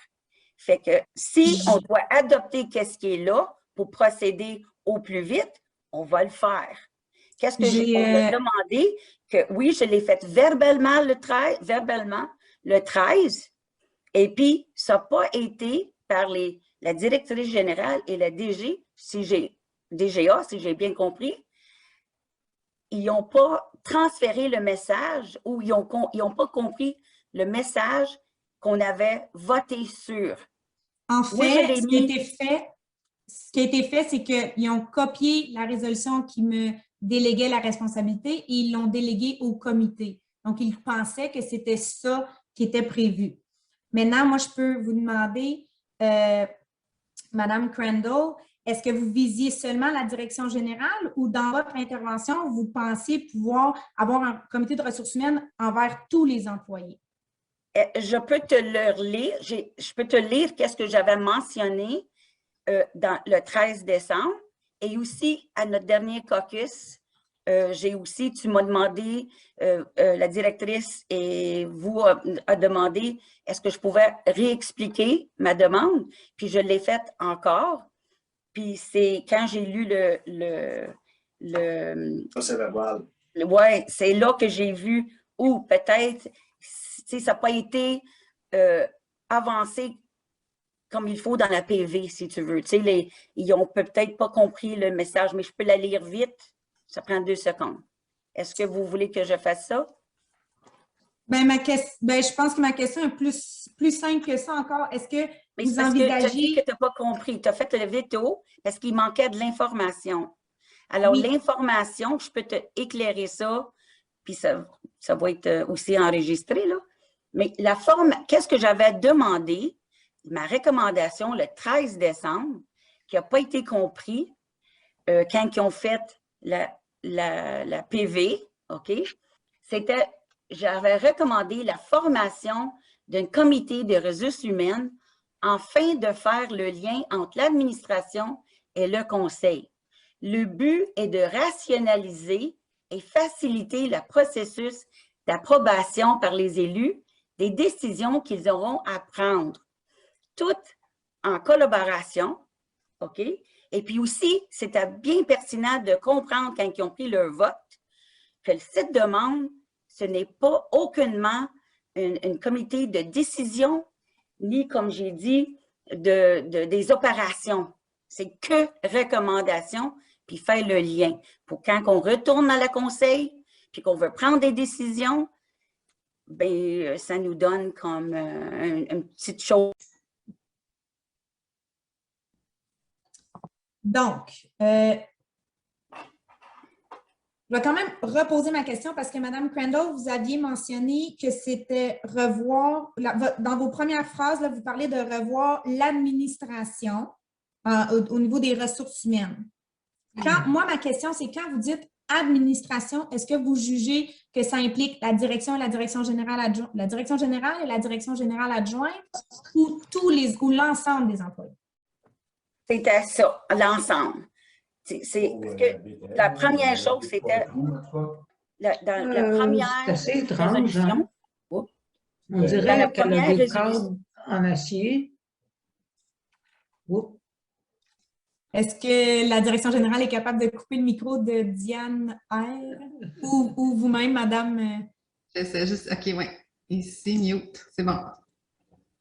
Fait que si on doit adopter qu'est-ce qui est là pour procéder au plus vite, on va le faire. Qu'est-ce que on m'a demandé? Que oui, je l'ai fait verbalement le 13, et puis ça n'a pas été par la directrice générale et la DGA, si j'ai bien compris. Ils n'ont pas transféré le message ou ils n'ont pas compris le message qu'on avait voté sur. En fait, ce qui a été fait, c'est qu'ils ont copié la résolution qui me déléguait la responsabilité et ils l'ont déléguée au comité. Donc, ils pensaient que c'était ça qui était prévu. Maintenant, moi, je peux vous demander, Madame Crandall, est-ce que vous visiez seulement la direction générale ou dans votre intervention, vous pensiez pouvoir avoir un comité de ressources humaines envers tous les employés? Je peux te le lire. Je peux te lire qu'est-ce que j'avais mentionné dans le 13 décembre et aussi à notre dernier caucus. Tu m'as demandé, la directrice et vous a demandé est-ce que je pouvais réexpliquer ma demande, puis je l'ai faite encore. Puis c'est quand j'ai lu Procès-verbal. oui, c'est là que j'ai vu où peut-être, ça n'a pas été avancé comme il faut dans la PV, si tu veux. Ils n'ont peut-être pas compris le message, mais je peux la lire vite. Ça prend 2 secondes. Est-ce que vous voulez que je fasse ça? Je pense que ma question est plus simple que ça encore. Est-ce que vous envisagez... Tu as dit que tu n'as pas compris. Tu as fait le veto parce qu'il manquait de l'information. Alors, oui. L'information, je peux te éclairer ça, puis ça va être aussi enregistré, là. Mais la forme, qu'est-ce que j'avais demandé, ma recommandation le 13 décembre, qui n'a pas été compris quand ils ont fait la PV, OK? C'était, j'avais recommandé la formation d'un comité de ressources humaines afin de faire le lien entre l'administration et le conseil. Le but est de rationaliser et faciliter le processus d'approbation par les élus des décisions qu'ils auront à prendre, toutes en collaboration, OK? Et puis aussi, c'était bien pertinent de comprendre quand ils ont pris leur vote que cette demande, ce n'est pas aucunement un comité de décision, ni, comme j'ai dit, des opérations. C'est que recommandation, puis faire le lien. Pour quand on retourne à la conseil, puis qu'on veut prendre des décisions, bien, ça nous donne comme une petite chose. Donc, je vais quand même reposer ma question parce que Mme Crandall, vous aviez mentionné que c'était revoir, dans vos premières phrases, là, vous parlez de revoir l'administration au niveau des ressources humaines. Moi, ma question, c'est quand vous dites administration, est-ce que vous jugez que ça implique la direction et la direction générale adjointe, la direction générale et la direction générale adjointe ou l'ensemble des employés? C'était ça, l'ensemble. Parce que la première chose, c'était dans la première assez étrange, hein? On dirait qu'elle a des câbles en acier. Oups. Est-ce que la direction générale est capable de couper le micro de Diane R ou vous-même, Madame? J'essaie juste, OK, oui. Ici, mute, c'est bon.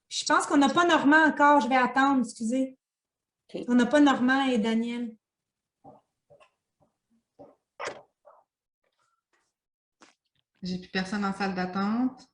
Je pense qu'on n'a pas Normand encore, je vais attendre, excusez. Okay. On n'a pas Normand et Daniel. J'ai plus personne en salle d'attente.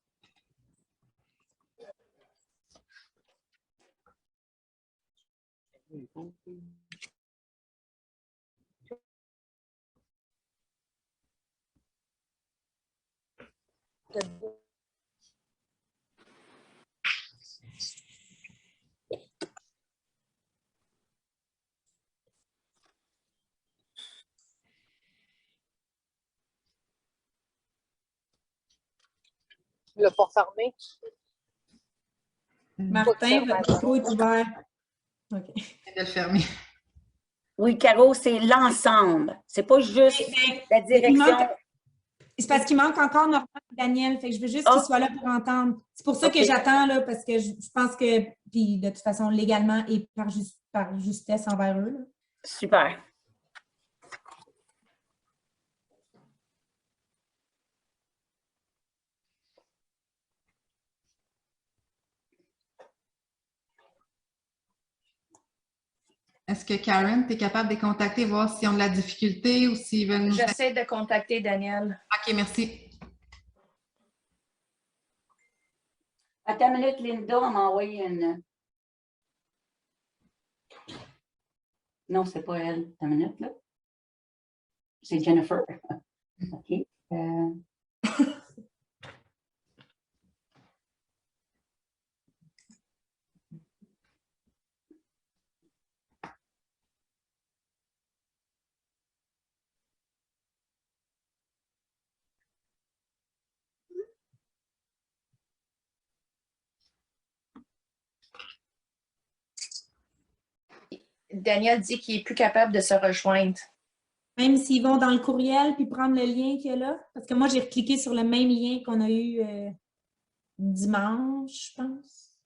Le port fermé. Martin, votre micro est ouvert. OK. Je vais le fermer. Oui, Caro, c'est l'ensemble. C'est pas juste la direction. C'est parce qu'il manque encore Normand et Daniel. Fait que je veux juste qu'ils soient là pour entendre. C'est pour ça que j'attends, là, parce que je pense que, puis de toute façon, légalement et par justesse envers eux. Là. Super. Est-ce que Karen, tu es capable de les contacter, voir s'ils ont de la difficulté ou s'ils veulent nous... J'essaie de contacter Daniel. OK, merci. Attends une minute, Linda, on m'a envoyé une... Non, c'est pas elle. Attends une minute, là. C'est Jennifer. OK. Daniel dit qu'il n'est plus capable de se rejoindre. Même s'ils vont dans le courriel puis prendre le lien qu'il y a là? Parce que moi, j'ai cliqué sur le même lien qu'on a eu dimanche, je pense.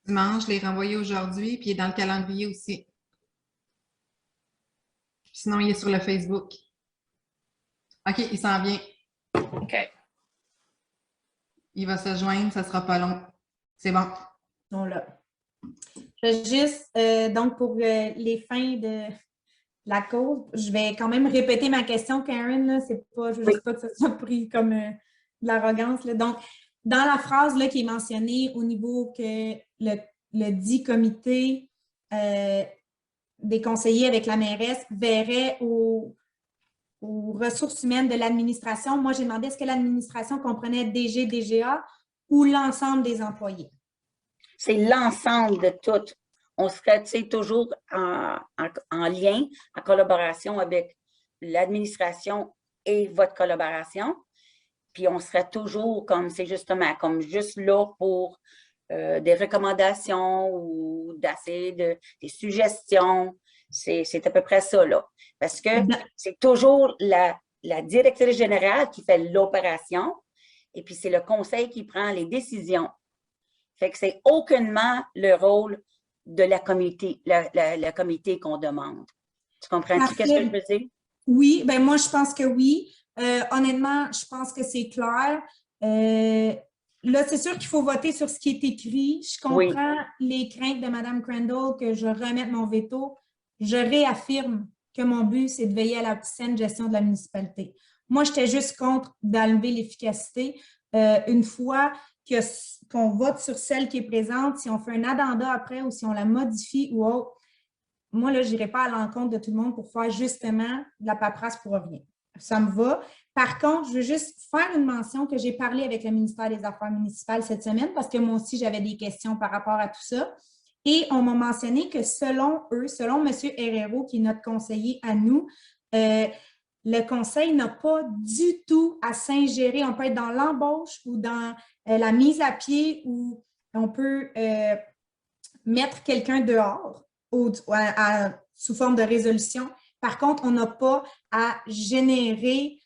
Dimanche, je l'ai renvoyé aujourd'hui, puis il est dans le calendrier aussi. Sinon, il est sur le Facebook. OK, il s'en vient. OK. Il va se joindre, ça sera pas long. C'est bon. On l'a. Je vais juste, donc pour les fins de la cause, je vais quand même répéter ma question, Karen. Là, c'est pas, je ne veux juste pas que ça soit pris comme de l'arrogance. Donc, dans la phrase là, qui est mentionnée au niveau que le dit comité des conseillers avec la mairesse verrait aux ressources humaines de l'administration, moi j'ai demandé est-ce que l'administration comprenait DG, DGA ou l'ensemble des employés? C'est l'ensemble de tout. On serait toujours en lien, en collaboration avec l'administration et votre collaboration. Puis on serait toujours comme, c'est justement, comme juste là pour des recommandations ou d'essayer des suggestions. C'est à peu près ça, là. Parce que c'est toujours la directrice générale qui fait l'opération et puis c'est le conseil qui prend les décisions. Fait que c'est aucunement le rôle de la comité, le comité qu'on demande. Tu comprends-tu qu'est-ce que je veux dire? Oui, bien moi, je pense que oui. Honnêtement, je pense que c'est clair. Là, c'est sûr qu'il faut voter sur ce qui est écrit. Je comprends les craintes de Mme Crandall que je remette mon veto. Je réaffirme que mon but, c'est de veiller à la saine gestion de la municipalité. Moi, j'étais juste contre d'enlever l'efficacité. Une fois qu'on vote sur celle qui est présente, si on fait un addenda après ou si on la modifie ou autre, moi, là, je n'irai pas à l'encontre de tout le monde pour faire justement de la paperasse pour rien. Ça me va. Par contre, je veux juste faire une mention que j'ai parlé avec le ministère des Affaires municipales cette semaine parce que moi aussi, j'avais des questions par rapport à tout ça. Et on m'a mentionné que selon eux, selon M. Herrero, qui est notre conseiller à nous, le conseil n'a pas du tout à s'ingérer. On peut être dans l'embauche ou dans la mise à pied où on peut mettre quelqu'un dehors sous forme de résolution. Par contre, on n'a pas à générer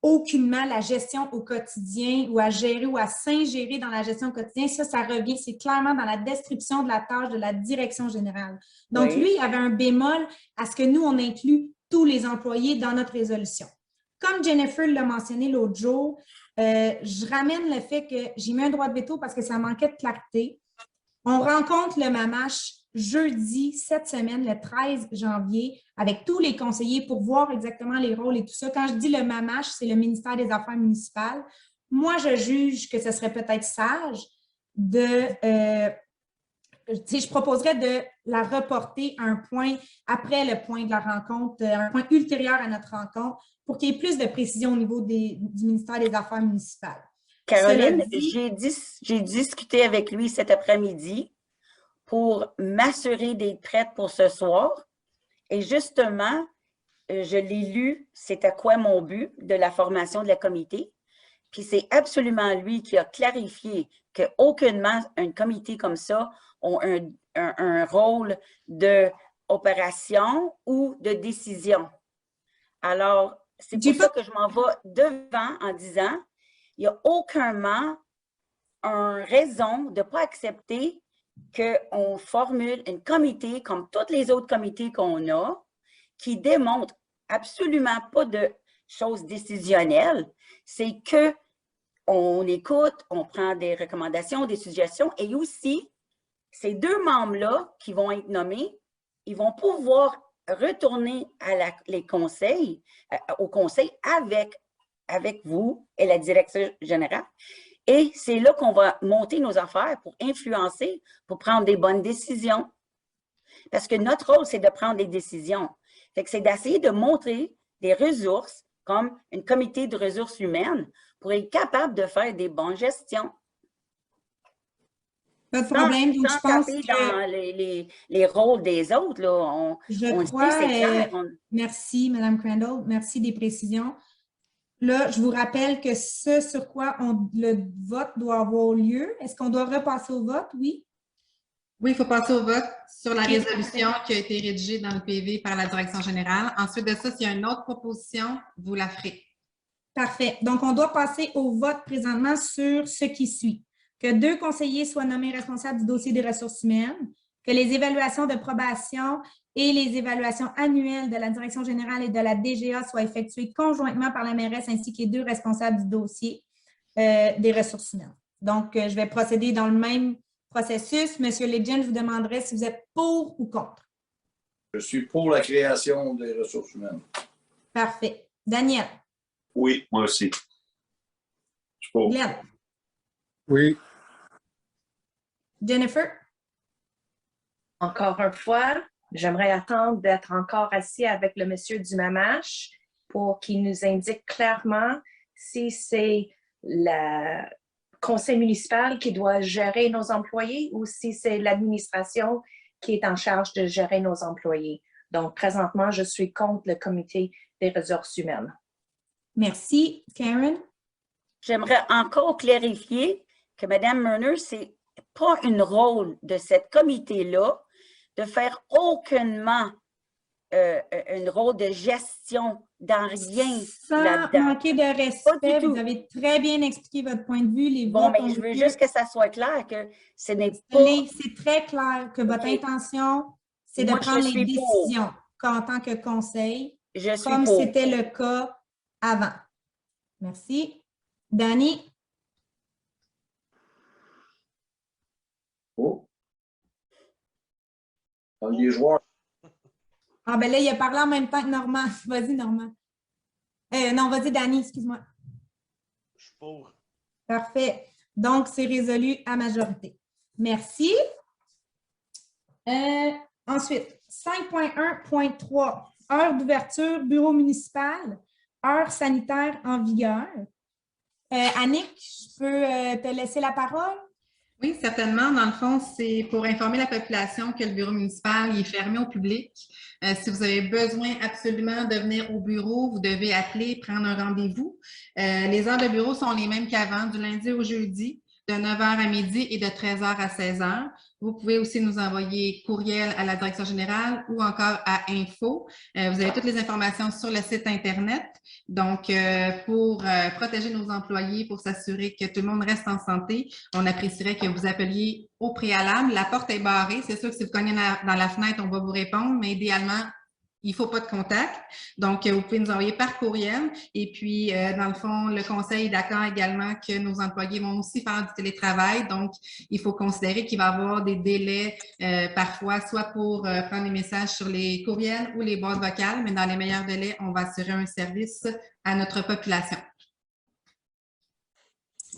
aucunement la gestion au quotidien ou à gérer ou à s'ingérer dans la gestion au quotidien. Ça revient, c'est clairement dans la description de la tâche de la direction générale. Donc, lui, il avait un bémol à ce que nous, on inclut tous les employés dans notre résolution. Comme Jennifer l'a mentionné l'autre jour, je ramène le fait que j'ai mis un droit de veto parce que ça manquait de clarté. On rencontre le MAMACH jeudi, cette semaine, le 13 janvier, avec tous les conseillers pour voir exactement les rôles et tout ça. Quand je dis le MAMACH, c'est le ministère des Affaires municipales. Moi, je juge que ce serait peut-être sage je proposerais de la reporter à un point après le point de la rencontre, un point ultérieur à notre rencontre, pour qu'il y ait plus de précision au niveau du ministère des Affaires municipales. Caroline, j'ai discuté avec lui cet après-midi pour m'assurer d'être prête pour ce soir. Et justement, je l'ai lu, c'était quoi mon but de la formation de la comité. Puis c'est absolument lui qui a clarifié qu'aucunement un comité comme ça a un rôle d'opération ou de décision. Alors, c'est pour ça que je m'en vais devant en disant, il n'y a aucunement une raison de ne pas accepter qu'on formule un comité comme tous les autres comités qu'on a qui démontre absolument pas de choses décisionnelles. C'est qu'on écoute, on prend des recommandations, des suggestions et aussi, ces deux membres-là qui vont être nommés, ils vont pouvoir retourner au conseil avec vous et la directrice générale. Et c'est là qu'on va monter nos affaires pour influencer, pour prendre des bonnes décisions. Parce que notre rôle, c'est de prendre des décisions. Fait que c'est d'essayer de montrer des ressources, comme un comité de ressources humaines, pour être capable de faire des bonnes gestions. Pas de problème. Donc, je pense que dans les rôles des autres, là, merci, Mme Crandall. Merci des précisions. Là, je vous rappelle que ce sur quoi le vote doit avoir lieu, est-ce qu'on doit repasser au vote? Oui? Oui, il faut passer au vote sur la résolution qui a été rédigée dans le PV par la direction générale. Ensuite de ça, s'il y a une autre proposition, vous la ferez. Parfait. Donc, on doit passer au vote présentement sur ce qui suit. Que 2 conseillers soient nommés responsables du dossier des ressources humaines, que les évaluations de probation et les évaluations annuelles de la Direction générale et de la DGA soient effectuées conjointement par la mairesse ainsi que les 2 responsables du dossier des ressources humaines. Donc, je vais procéder dans le même processus. Monsieur Legend, je vous demanderai si vous êtes pour ou contre. Je suis pour la création des ressources humaines. Parfait. Daniel? Oui, moi aussi. Je suis pour. Glenn? Oui. Jennifer? Encore une fois, j'aimerais attendre d'être encore assis avec le monsieur du MAMACH pour qu'il nous indique clairement si c'est le conseil municipal qui doit gérer nos employés ou si c'est l'administration qui est en charge de gérer nos employés. Donc, présentement, je suis contre le comité des ressources humaines. Merci. Karen? J'aimerais encore clarifier que Mme Murner, ce n'est pas un rôle de cette comité-là de faire aucunement un rôle de gestion dans rien là-dedans. Sans manquer de respect, vous avez très bien expliqué votre point de vue. Les bon, votes mais ont je veux lieu. juste que ça soit clair que ce n'est pas... C'est très clair que votre intention, c'est de Moi, prendre je les suis pour. décisions en tant que conseil, Je suis comme pour. c'était le cas avant. Merci. Dani? Oh. Comme des joueurs. Ah, ben là, il a parlé en même temps que Normand. Vas-y, Normand. Non, vas-y, Dani, excuse-moi. Je suis pour. Parfait. Donc, c'est résolu à majorité. Merci. Ensuite, 5.1.3, heure d'ouverture, bureau municipal, heure sanitaire en vigueur. Annick, je peux te laisser la parole? Oui, certainement. Dans le fond, c'est pour informer la population que le bureau municipal est fermé au public. Si vous avez besoin absolument de venir au bureau, vous devez appeler, prendre un rendez-vous. Les heures de bureau sont les mêmes qu'avant, du lundi au jeudi, de 9h à midi et de 13h à 16h. Vous pouvez aussi nous envoyer courriel à la direction générale ou encore à info. Vous avez toutes les informations sur le site Internet. Donc, pour protéger nos employés, pour s'assurer que tout le monde reste en santé, on apprécierait que vous appeliez au préalable. La porte est barrée. C'est sûr que si vous cognez dans la fenêtre, on va vous répondre, mais idéalement, il ne faut pas de contact. Donc, vous pouvez nous envoyer par courriel. Et puis, dans le fond, le conseil est d'accord également que nos employés vont aussi faire du télétravail. Donc, il faut considérer qu'il va y avoir des délais parfois, soit pour prendre des messages sur les courriels ou les boîtes vocales, mais dans les meilleurs délais, on va assurer un service à notre population.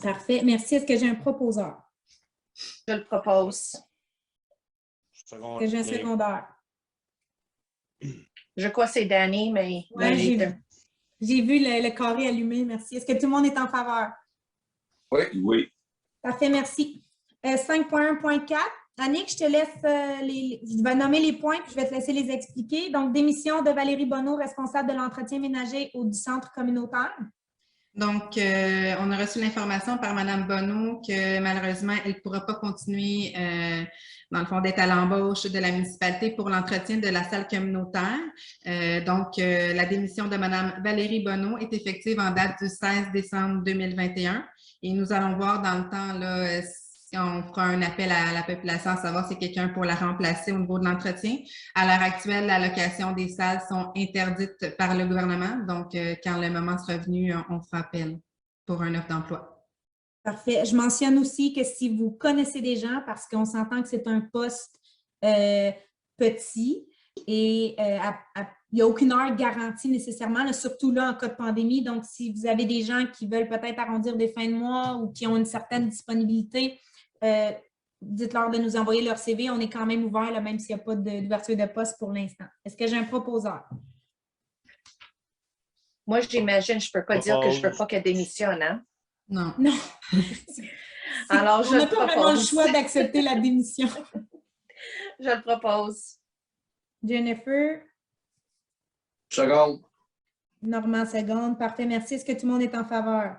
Parfait. Merci. Est-ce que j'ai un proposeur? Je le propose. Est-ce que j'ai un secondaire? Je crois que c'est Danny, mais... Ouais, j'ai vu le carré allumé, merci. Est-ce que tout le monde est en faveur? Oui. Oui. Parfait, merci. 5.1.4. Annick, je te laisse, je vais nommer les points puis je vais te laisser les expliquer. Donc, démission de Valérie Bonneau, responsable de l'entretien ménager du centre communautaire. Donc, on a reçu l'information par Mme Bonneau que malheureusement, elle ne pourra pas continuer, dans le fond, d'être à l'embauche de la municipalité pour l'entretien de la salle communautaire. Donc, la démission de Mme Valérie Bonneau est effective en date du 16 décembre 2021. Et nous allons voir dans le temps, là, si on fera un appel à la population à savoir si quelqu'un pour la remplacer au niveau de l'entretien. À l'heure actuelle, l'allocation des salles sont interdites par le gouvernement. Donc, quand le moment sera venu, on fera appel pour un offre d'emploi. Parfait. Je mentionne aussi que si vous connaissez des gens, parce qu'on s'entend que c'est un poste petit et il n'y a aucune heure garantie nécessairement, là, surtout là en cas de pandémie. Donc, si vous avez des gens qui veulent peut-être arrondir des fins de mois ou qui ont une certaine disponibilité, dites-leur de nous envoyer leur CV. On est quand même ouvert, là, même s'il n'y a pas d'ouverture de poste pour l'instant. Est-ce que j'ai un proposeur? Moi, j'imagine, je ne peux pas dire que je ne veux pas qu'elle démissionne, hein? Non. Non. Alors, je On n'a le pas vraiment le propose. choix d'accepter la démission. Je le propose. Jennifer? Seconde. Normand, seconde. Parfait, merci. Est-ce que tout le monde est en faveur?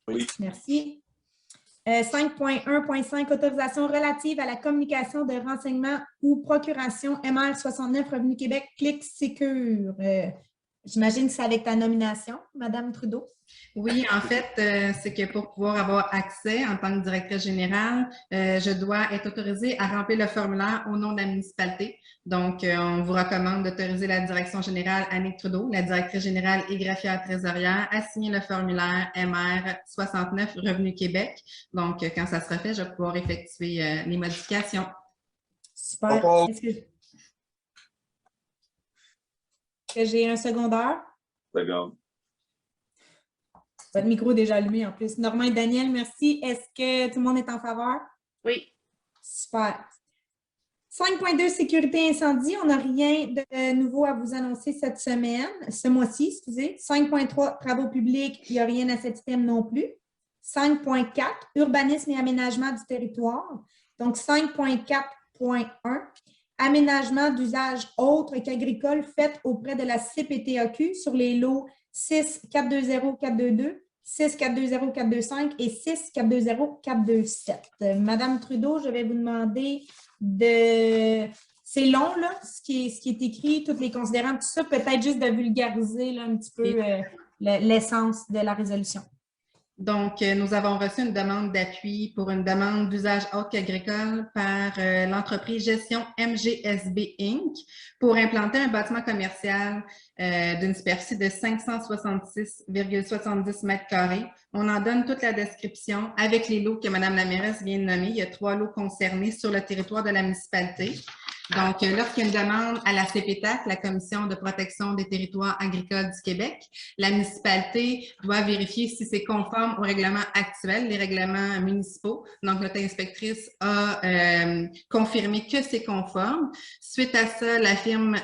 Oui. Merci. 5.1.5, autorisation relative à la communication de renseignements ou procuration MR69 Revenu Québec, Clic Sécure. J'imagine que c'est avec ta nomination, Madame Trudeau. Oui, en fait, c'est que pour pouvoir avoir accès en tant que directrice générale, je dois être autorisée à remplir le formulaire au nom de la municipalité. Donc, on vous recommande d'autoriser la direction générale Annick Trudeau, la directrice générale et greffière trésorière, à signer le formulaire MR 69 Revenu Québec. Donc, quand ça sera fait, je vais pouvoir effectuer les modifications. Super. Est-ce que j'ai un secondaire? Regarde. Votre micro est déjà allumé en plus. Normand et Daniel, merci. Est-ce que tout le monde est en faveur? Oui. Super. 5.2 sécurité incendie. On n'a rien de nouveau à vous annoncer cette semaine, ce mois-ci, excusez. 5.3 travaux publics, il n'y a rien à cet item non plus. 5.4 urbanisme et aménagement du territoire. Donc 5.4.1 aménagement d'usage autre qu'agricole fait auprès de la CPTAQ sur les lots 6-420-422, 6-420-425 et 6-420-427. Madame Trudeau, je vais vous demander de... C'est long, là, ce qui est écrit, tous les considérants, tout ça, peut-être juste de vulgariser là, un petit peu l'essence de la résolution. Donc, nous avons reçu une demande d'appui pour une demande d'usage autre qu'agricole par l'entreprise Gestion MGSB Inc. pour implanter un bâtiment commercial d'une superficie de 566,70 mètres carrés. On en donne toute la description avec les lots que Mme la mairesse vient de nommer. Il y a 3 lots concernés sur le territoire de la municipalité. Donc, lorsqu'il y a une demande à la CPTAC, la Commission de protection des territoires agricoles du Québec, la municipalité doit vérifier si c'est conforme aux règlements actuels, les règlements municipaux. Donc, notre inspectrice a confirmé que c'est conforme. Suite à ça, la firme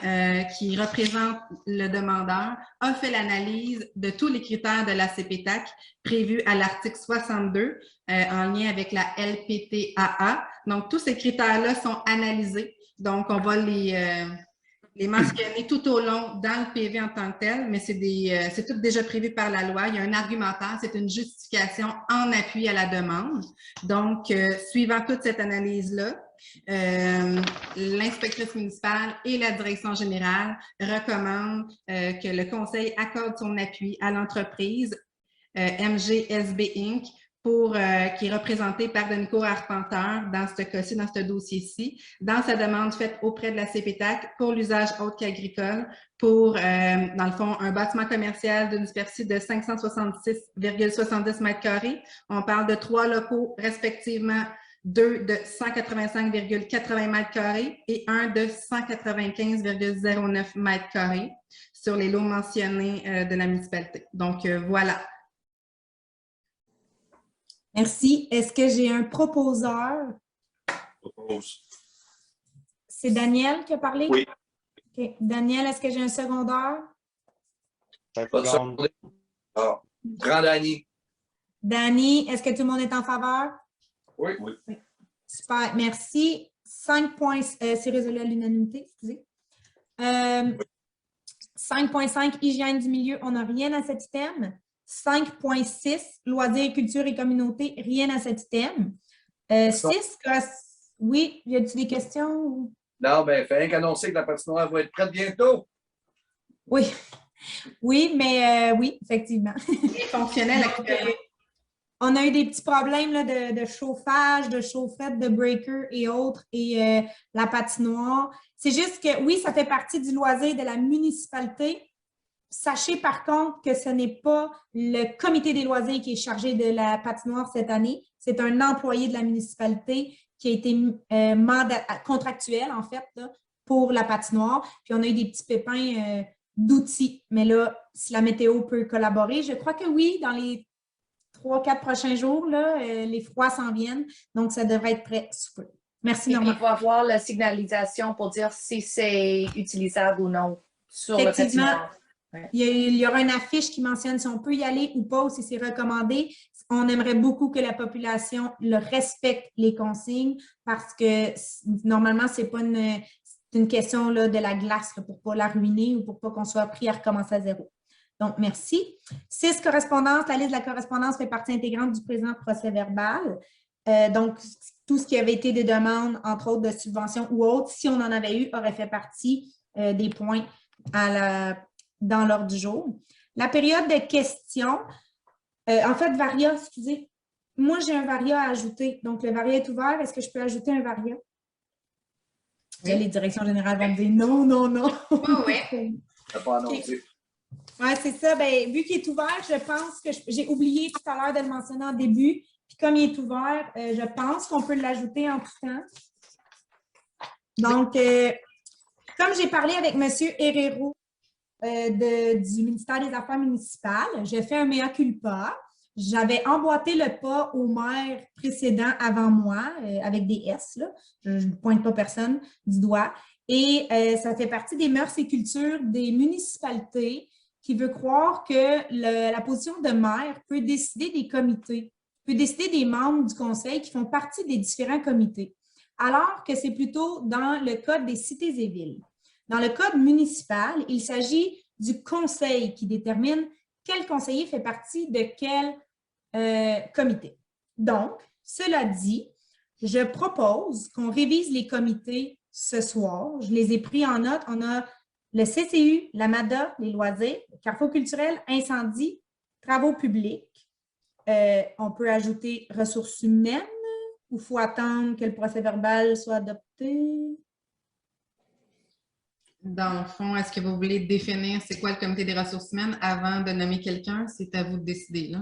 qui représente le demandeur a fait l'analyse de tous les critères de la CPTAC prévus à l'article 62 en lien avec la LPTAA. Donc, tous ces critères-là sont analysés. Donc, on va les mentionner tout au long dans le PV en tant que tel, mais c'est tout déjà prévu par la loi. Il y a un argumentaire, c'est une justification en appui à la demande. Donc, suivant toute cette analyse-là, l'inspectrice municipale et la direction générale recommandent que le conseil accorde son appui à l'entreprise MGSB Inc. Qui est représenté par Danico Arpenteur dans ce cas-ci, dans ce dossier-ci, dans sa demande faite auprès de la CPTAC pour l'usage autre qu'agricole pour, dans le fond, un bâtiment commercial d'une superficie de 566,70 mètres carrés. On parle de 3 locaux respectivement, 2 de 185,80 mètres carrés et 1 de 195,09 mètres carrés sur les lots mentionnés de la municipalité. Donc, voilà. Merci. Est-ce que j'ai un proposeur? Propose. C'est Daniel qui a parlé? Oui. Okay. Daniel, est-ce que j'ai un secondaire? Ah, grand Dani. Dani, est-ce que tout le monde est en faveur? Oui. Oui. Super, merci. 5 points, c'est résolu à l'unanimité, excusez. 5.5, hygiène du milieu, on n'a rien à cet item. 5.6, loisirs, culture et communauté, rien à cet item. 6, oui, y a-t-il des questions? Non, bien, il fait rien qu'annoncer que la patinoire va être prête bientôt. Oui, oui, mais oui, effectivement. Fonctionnel. On a eu des petits problèmes là, de chauffage, de chauffette, de breaker et autres, et la patinoire. C'est juste que, oui, ça fait partie du loisir de la municipalité. Sachez par contre que ce n'est pas le comité des loisirs qui est chargé de la patinoire cette année. C'est un employé de la municipalité qui a été contractuel, en fait, là, pour la patinoire. Puis on a eu des petits pépins d'outils. Mais là, si la météo peut collaborer, je crois que oui, dans les 3-4 prochains jours, là, les froids s'en viennent. Donc, ça devrait être prêt sous peu. Merci, Normand. Il va avoir la signalisation pour dire si c'est utilisable ou non sur le patinoire. Ouais. Il y aura une affiche qui mentionne si on peut y aller ou pas, ou si c'est recommandé. On aimerait beaucoup que la population respecte les consignes parce que normalement, ce n'est pas une question là, de la glace là, pour ne pas la ruiner ou pour ne pas qu'on soit pris à recommencer à zéro. Donc, merci. 6, correspondance. La liste de la correspondance fait partie intégrante du présent procès-verbal. Donc, tout ce qui avait été des demandes, entre autres de subventions ou autres, si on en avait eu, aurait fait partie des points dans l'ordre du jour. La période de questions, en fait, varia, excusez. Moi, j'ai un varia à ajouter. Donc, le varia est ouvert. Est-ce que je peux ajouter un varia? Oui. Les directions générales vont me dire non, non, non. Oh, oui. Pas annoncé. Oui, c'est ça. Bien, vu qu'il est ouvert, je pense que j'ai oublié tout à l'heure de le mentionner en début. Puis comme il est ouvert, je pense qu'on peut l'ajouter en tout temps. Donc, comme j'ai parlé avec M. Herrero du ministère des Affaires municipales, j'ai fait un mea culpa. J'avais emboîté le pas au maire précédent avant moi, avec des S, là. Je ne pointe pas personne du doigt. Et ça fait partie des mœurs et cultures des municipalités qui veut croire que la position de maire peut décider des comités, peut décider des membres du conseil qui font partie des différents comités, alors que c'est plutôt dans le Code des cités et villes. Dans le Code municipal, il s'agit du conseil qui détermine quel conseiller fait partie de quel comité. Donc, cela dit, je propose qu'on révise les comités ce soir. Je les ai pris en note. On a le CCU, la MADA, les loisirs, le Carrefour culturel, incendie, travaux publics. On peut ajouter ressources humaines ou il faut attendre que le procès-verbal soit adopté? Dans le fond, est-ce que vous voulez définir c'est quoi le comité des ressources humaines avant de nommer quelqu'un? C'est à vous de décider, là.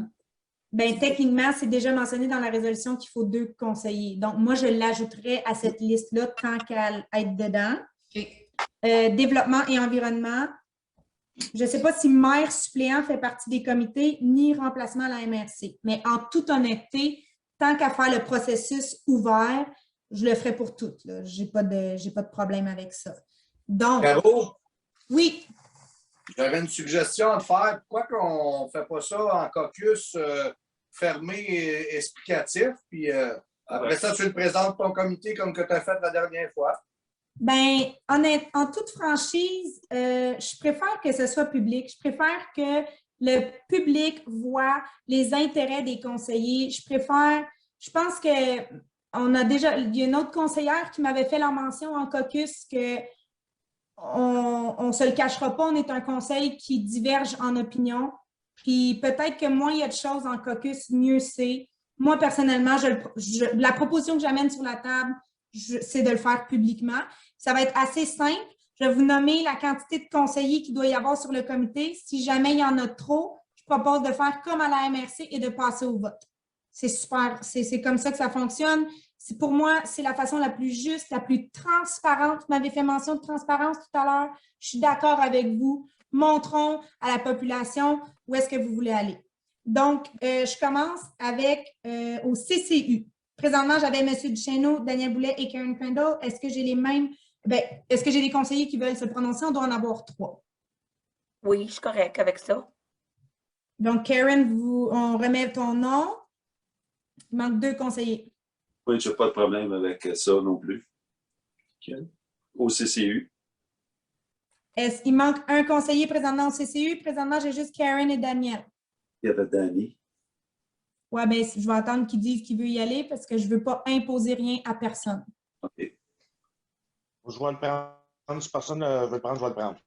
Bien, techniquement, c'est déjà mentionné dans la résolution qu'il faut 2 conseillers. Donc, moi, je l'ajouterais à cette liste-là tant qu'à être dedans. Okay. Développement et environnement. Je ne sais pas si maire suppléant fait partie des comités ni remplacement à la MRC. Mais en toute honnêteté, tant qu'à faire le processus ouvert, je le ferai pour toutes. Je n'ai pas de problème avec ça. Donc, Caro? Oui. J'avais une suggestion à te faire. Pourquoi qu'on ne fait pas ça en caucus fermé et explicatif? Puis après ça, tu le présentes ton comité comme que tu as fait la dernière fois. Bien, en toute franchise, je préfère que ce soit public. Je préfère que le public voit les intérêts des conseillers. Je pense que il y a une autre conseillère qui m'avait fait la mention en caucus que on ne se le cachera pas, on est un conseil qui diverge en opinion. Puis peut-être que moins il y a de choses en caucus, mieux c'est. Moi, personnellement, la proposition que j'amène sur la table, c'est de le faire publiquement. Ça va être assez simple. Je vais vous nommer la quantité de conseillers qu'il doit y avoir sur le comité. Si jamais il y en a trop, je propose de faire comme à la MRC et de passer au vote. C'est super. C'est comme ça que ça fonctionne. Pour moi, c'est la façon la plus juste, la plus transparente. Vous m'avez fait mention de transparence tout à l'heure. Je suis d'accord avec vous. Montrons à la population où est-ce que vous voulez aller. Donc, je commence avec au CCU. Présentement, j'avais M. Duchesneau, Daniel Boulet et Karen Crandall. Est-ce que j'ai les mêmes? Est-ce que j'ai des conseillers qui veulent se prononcer? On doit en avoir 3. Oui, je suis correcte avec ça. Donc, Karen, on remet ton nom. Il manque 2 conseillers. Oui, je n'ai pas de problème avec ça non plus. Au CCU. Est-ce qu'il manque un conseiller présentement au CCU? Présentement, j'ai juste Karen et Daniel. Il y avait Danny. Oui, bien, je vais attendre qu'ils disent qu'il veut y aller parce que je ne veux pas imposer rien à personne. OK. Je vais le prendre. Si personne ne veut le prendre, je vais le prendre.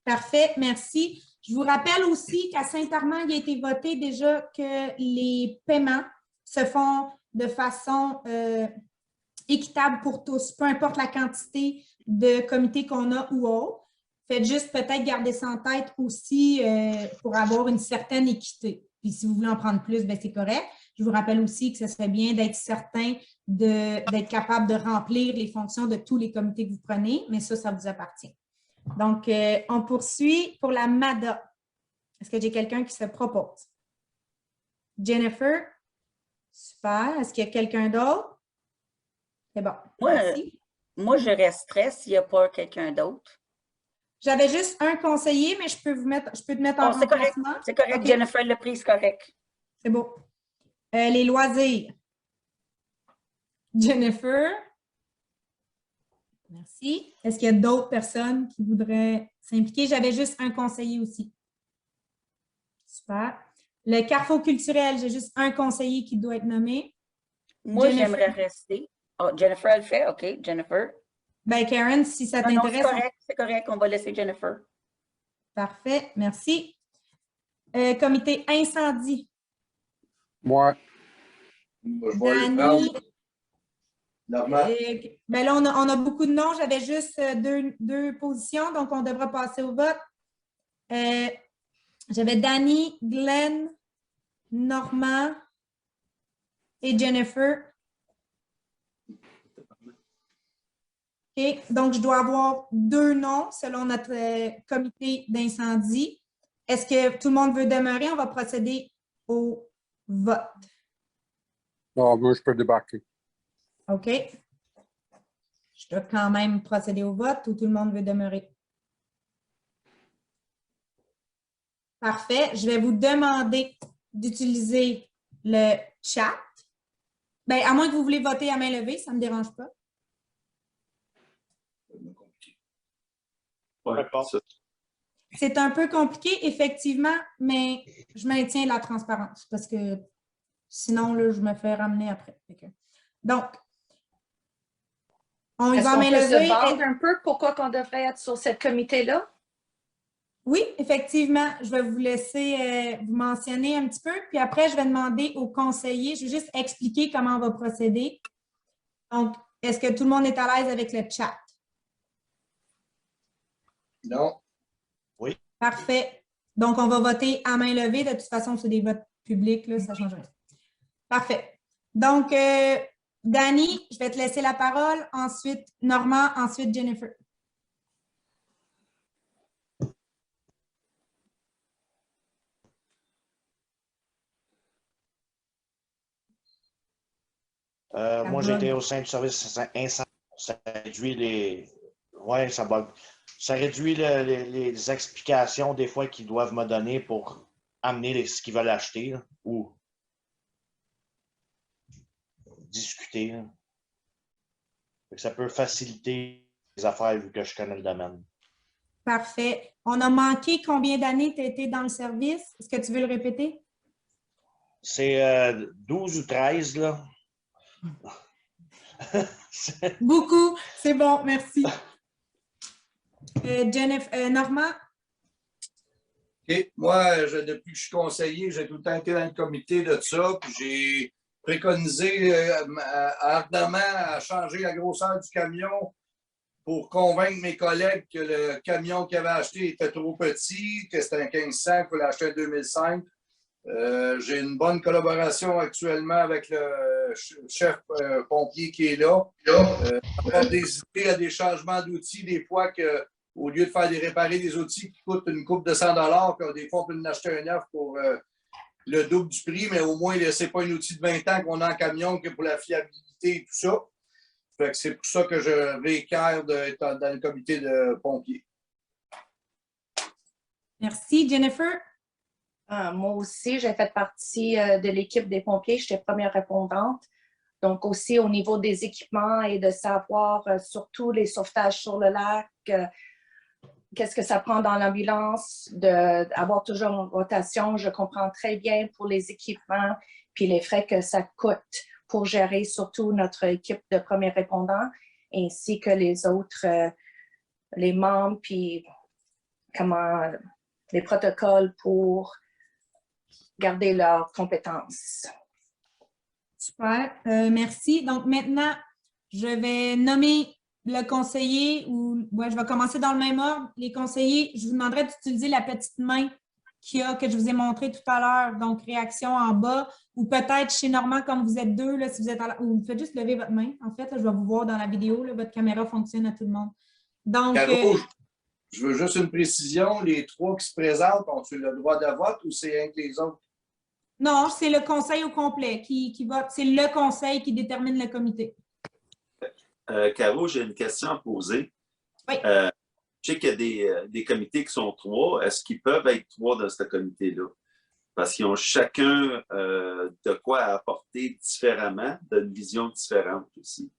Parfait, merci. Je vous rappelle aussi qu'à Saint-Armand, il a été voté déjà que les paiements se font de façon équitable pour tous, peu importe la quantité de comités qu'on a ou autre. Faites juste peut-être garder ça en tête aussi pour avoir une certaine équité. Puis si vous voulez en prendre plus, bien, c'est correct. Je vous rappelle aussi que ce serait bien d'être certain d'être capable de remplir les fonctions de tous les comités que vous prenez, mais ça vous appartient. Donc, on poursuit pour la MADA. Est-ce que j'ai quelqu'un qui se propose? Jennifer? Super. Est-ce qu'il y a quelqu'un d'autre? C'est bon. Moi, je resterais s'il n'y a pas quelqu'un d'autre. J'avais juste un conseiller, mais je peux te mettre en remplacement. C'est correct. Okay. Jennifer l'a pris, c'est correct. C'est beau. Les loisirs. Jennifer. Merci. Est-ce qu'il y a d'autres personnes qui voudraient s'impliquer? J'avais juste un conseiller aussi. Super. Le Carrefour culturel, j'ai juste un conseiller qui doit être nommé. Moi, j'aimerais rester. Oh, Jennifer, elle fait. OK, Jennifer. Ben, Karen, si ça t'intéresse. C'est correct, on va laisser Jennifer. Parfait, merci. Comité incendie. Moi. Je vais le prendre. Normand. Ben là, on a beaucoup de noms. J'avais juste deux positions, donc on devra passer au vote. J'avais Danny, Glenn, Normand et Jennifer. OK, donc je dois avoir 2 noms selon notre comité d'incendie. Est-ce que tout le monde veut demeurer? On va procéder au vote. Non, moi, je peux débarquer. OK. Je dois quand même procéder au vote ou tout le monde veut demeurer? Parfait. Je vais vous demander d'utiliser le chat. Bien, à moins que vous voulez voter à main levée, ça ne me dérange pas. Ouais, C'est un peu compliqué, effectivement, mais je maintiens la transparence parce que sinon, là, je me fais ramener après. Donc, on y va à main levée. Est-ce qu'on peut se vendre un peu pourquoi on devrait être sur ce comité-là? Oui, effectivement. Je vais vous laisser vous mentionner un petit peu, puis après, je vais demander aux conseillers. Je vais juste expliquer comment on va procéder. Donc, est-ce que tout le monde est à l'aise avec le chat? Non. Oui. Parfait. Donc, on va voter à main levée. De toute façon, c'est des votes publics, là, ça ne change rien. Parfait. Donc, Danny, je vais te laisser la parole. Ensuite, Normand. Ensuite, Jennifer. Moi, j'ai été au sein du service incendie. Ça réduit les. Ouais, ça réduit les explications des fois qu'ils doivent me donner pour amener ce qu'ils veulent acheter là, ou discuter. Là. Ça peut faciliter les affaires vu que je connais le domaine. Parfait. On a manqué combien d'années tu as été dans le service? Est-ce que tu veux le répéter? C'est 12 ou 13, là. Beaucoup. C'est bon, merci. Normand? OK. Moi, depuis que je suis conseiller, j'ai tout le temps été dans le comité de ça. Puis j'ai préconisé ardemment à changer la grosseur du camion pour convaincre mes collègues que le camion qu'ils avaient acheté était trop petit, que c'était un 1500, qu'il fallait acheter un 2005. J'ai une bonne collaboration actuellement avec le chef pompier qui est là. On des idées à des changements d'outils, des fois qu'au lieu de faire réparer des outils qui coûtent une coupe de 100 $, des fois on peut en acheter un neuf pour le double du prix, mais au moins ce n'est pas un outil de 20 ans qu'on a en camion que pour la fiabilité et tout ça. Fait que c'est pour ça que je réitère d'être dans le comité de pompiers. Merci. Jennifer? Moi aussi, j'ai fait partie de l'équipe des pompiers. J'étais première répondante. Donc aussi au niveau des équipements et de savoir surtout les sauvetages sur le lac, qu'est-ce que ça prend dans l'ambulance, d'avoir toujours une rotation. Je comprends très bien pour les équipements puis les frais que ça coûte pour gérer surtout notre équipe de premiers répondants ainsi que les autres, les membres, puis les protocoles pour garder leurs compétences. Super, merci. Donc maintenant, je vais nommer le conseiller ou je vais commencer dans le même ordre. Les conseillers, je vous demanderai d'utiliser la petite main que je vous ai montrée tout à l'heure, donc réaction en bas, ou peut-être chez Normand, comme vous êtes deux, là, si vous êtes ou vous faites juste lever votre main. En fait, là, je vais vous voir dans la vidéo, là, votre caméra fonctionne à tout le monde. Donc, Caro, je veux juste une précision. Les 3 qui se présentent, ont-ils le droit de vote ou c'est un que les autres? Non, c'est le conseil au complet qui vote. C'est le conseil qui détermine le comité. Caro, j'ai une question à poser. Oui. Je sais qu'il y a des comités qui sont 3. Est-ce qu'ils peuvent être 3 dans ce comité-là? Parce qu'ils ont chacun de quoi apporter différemment, d'une vision différente aussi.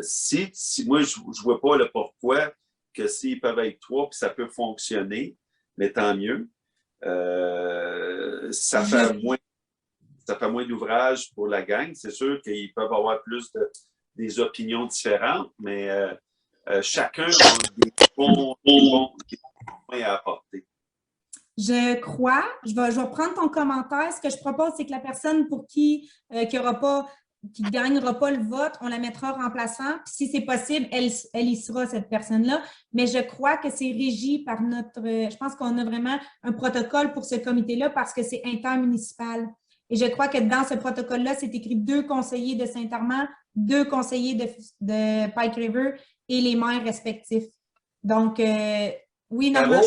Si moi, je ne vois pas le pourquoi que s'ils peuvent être 3 puis ça peut fonctionner, mais tant mieux. Ça fait moins d'ouvrage pour la gang. C'est sûr qu'ils peuvent avoir plus des opinions différentes, mais chacun a des bons point à apporter. Je crois, je vais reprendre ton commentaire. Ce que je propose, c'est que la personne pour qui ne gagnera pas le vote, on la mettra remplaçant. Puis si c'est possible, elle y sera, cette personne-là. Mais je crois que c'est régi par je pense qu'on a vraiment un protocole pour ce comité-là parce que c'est intermunicipal. Et je crois que dans ce protocole-là, c'est écrit 2 conseillers de Saint-Armand, 2 conseillers de Pike River et les maires respectifs. Donc, oui, normalement.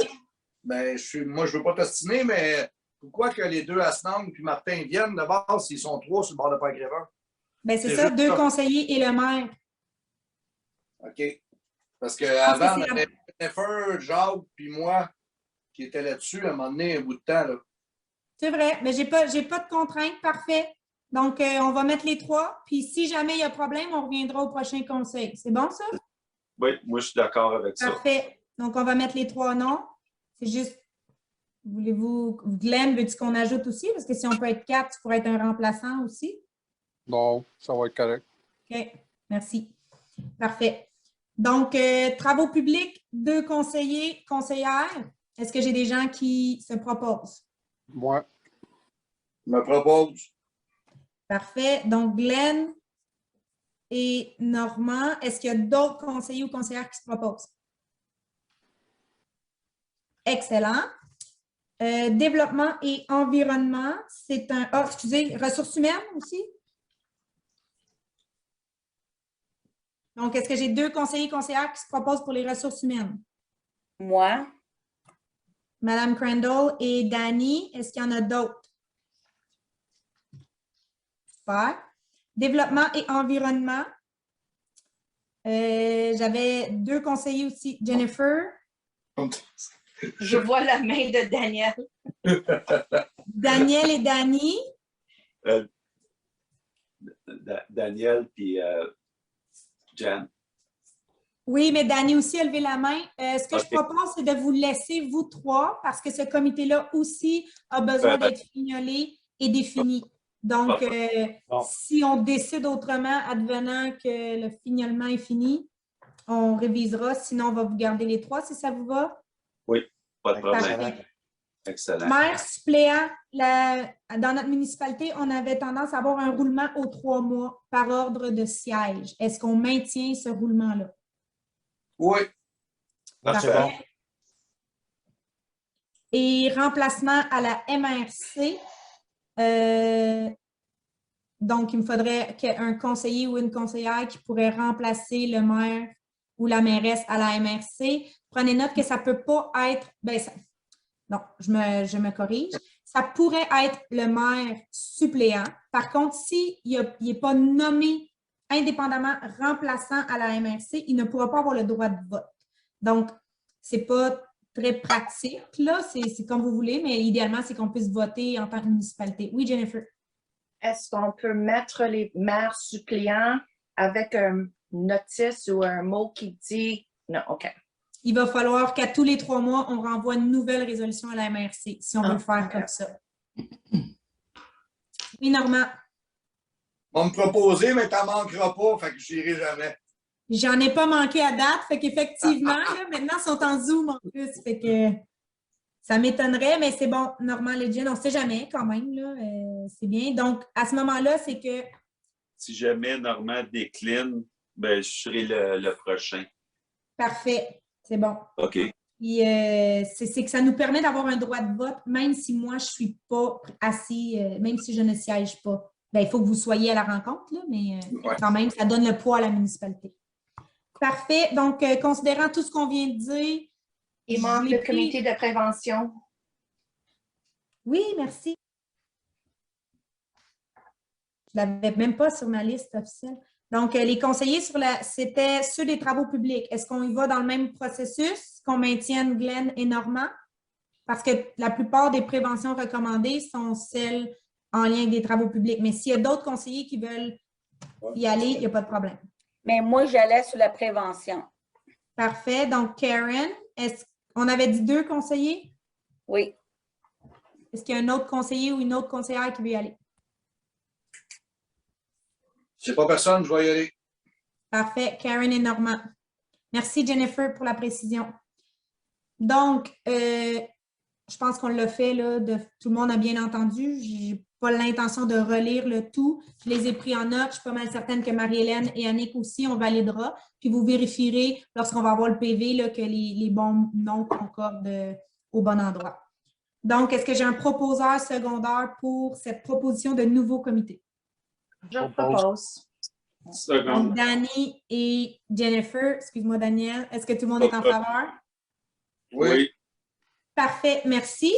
Ben, moi, je ne veux pas t'ostiner, mais pourquoi que les 2 Asnang et Martin viennent de base s'ils sont 3 sur le bord de Pike River? Ben, c'est ça, 2 conseillers et le maire. OK. Parce qu'avant, on avait Jennifer, Jacques, puis moi qui étaient là-dessus à un moment donné, un bout de temps. Là. C'est vrai, mais j'ai pas de contraintes, parfait. Donc, on va mettre les 3, puis si jamais il y a problème, on reviendra au prochain conseil. C'est bon, ça? Oui, moi, je suis d'accord avec ça. Parfait. Donc, on va mettre les 3 noms. C'est juste, voulez-vous, Glenn, veux-tu qu'on ajoute aussi? Parce que si on peut être 4, tu pourrais être un remplaçant aussi. Non, ça va être correct. OK, merci. Parfait. Donc, travaux publics, 2 conseillers, conseillères. Est-ce que j'ai des gens qui se proposent? Moi. Je me propose. Parfait. Donc, Glenn et Normand, est-ce qu'il y a d'autres conseillers ou conseillères qui se proposent? Excellent. Développement et environnement, c'est un... Ah, excusez, ressources humaines aussi? Donc, est-ce que j'ai 2 conseillers et conseillères qui se proposent pour les ressources humaines? Moi. Madame Crandall et Danny, est-ce qu'il y en a d'autres? Super. Développement et environnement. J'avais 2 conseillers aussi. Jennifer. Je vois la main de Daniel. Daniel et Danny. Daniel puis Jan. Oui, mais Danny aussi a levé la main. Ce que je propose, c'est de vous laisser, vous 3, parce que ce comité-là aussi a besoin d'être fignolé et défini. Donc, si on décide autrement, advenant que le fignolement est fini, on révisera. Sinon, on va vous garder les 3, si ça vous va. Oui, pas de problème. Parfait. Excellent. Maire suppléant, dans notre municipalité, on avait tendance à avoir un roulement aux 3 mois par ordre de siège. Est-ce qu'on maintient ce roulement-là? Oui. Parfait. Bon. Et remplacement à la MRC. Donc, il me faudrait un conseiller ou une conseillère qui pourrait remplacer le maire ou la mairesse à la MRC. Prenez note que ça ne peut pas être... non, je me corrige. Ça pourrait être le maire suppléant. Par contre, s'il n'est pas nommé indépendamment remplaçant à la MRC, il ne pourra pas avoir le droit de vote. Donc, ce n'est pas très pratique, là. C'est comme vous voulez, mais idéalement, c'est qu'on puisse voter en tant que municipalité. Oui, Jennifer? Est-ce qu'on peut mettre les maires suppléants avec un notice ou un mot qui dit... Non, OK. Il va falloir qu'à tous les 3 mois, on renvoie une nouvelle résolution à la MRC, si on veut le faire comme ça. Oui, Normand? On va me proposer, mais tu n'en manqueras pas, fait que je n'irai jamais. J'en ai pas manqué à date, fait qu'effectivement, maintenant, ils sont en Zoom en plus, fait que ça m'étonnerait, mais c'est bon, Normand Legend, on ne sait jamais quand même, là, c'est bien. Donc, à ce moment-là, c'est que... Si jamais Normand décline, ben, je serai le prochain. Parfait, c'est bon. OK. Puis, c'est que ça nous permet d'avoir un droit de vote, même si moi, je ne suis pas assis, même si je ne siège pas. Bien, il faut que vous soyez à la rencontre, là, mais quand même, ça donne le poids à la municipalité. Parfait. Donc, considérant tout ce qu'on vient de dire... Il manque le comité de prévention. Oui, merci. Je ne l'avais même pas sur ma liste officielle. Donc, les conseillers, c'était ceux des travaux publics. Est-ce qu'on y va dans le même processus, qu'on maintienne Glenn et Normand? Parce que la plupart des préventions recommandées sont celles en lien avec des travaux publics. Mais s'il y a d'autres conseillers qui veulent y aller, il n'y a pas de problème. Mais moi, j'allais sur la prévention. Parfait. Donc, Karen, on avait dit 2 conseillers? Oui. Est-ce qu'il y a un autre conseiller ou une autre conseillère qui veut y aller? Je ne sais pas personne, je vais y aller. Parfait. Karen et Normand. Merci, Jennifer, pour la précision. Donc, je pense qu'on l'a fait, là, tout le monde a bien entendu. Je n'ai pas l'intention de relire le tout. Je les ai pris en note. Je suis pas mal certaine que Marie-Hélène et Annick aussi, on validera. Puis vous vérifierez, lorsqu'on va avoir le PV, là, que les bons noms concordent au bon endroit. Donc, est-ce que j'ai un proposeur secondaire pour cette proposition de nouveau comité? Je propose. Donc, Danny et Jennifer, excuse-moi Daniel, est-ce que tout le monde est en faveur? Oui. Parfait, merci.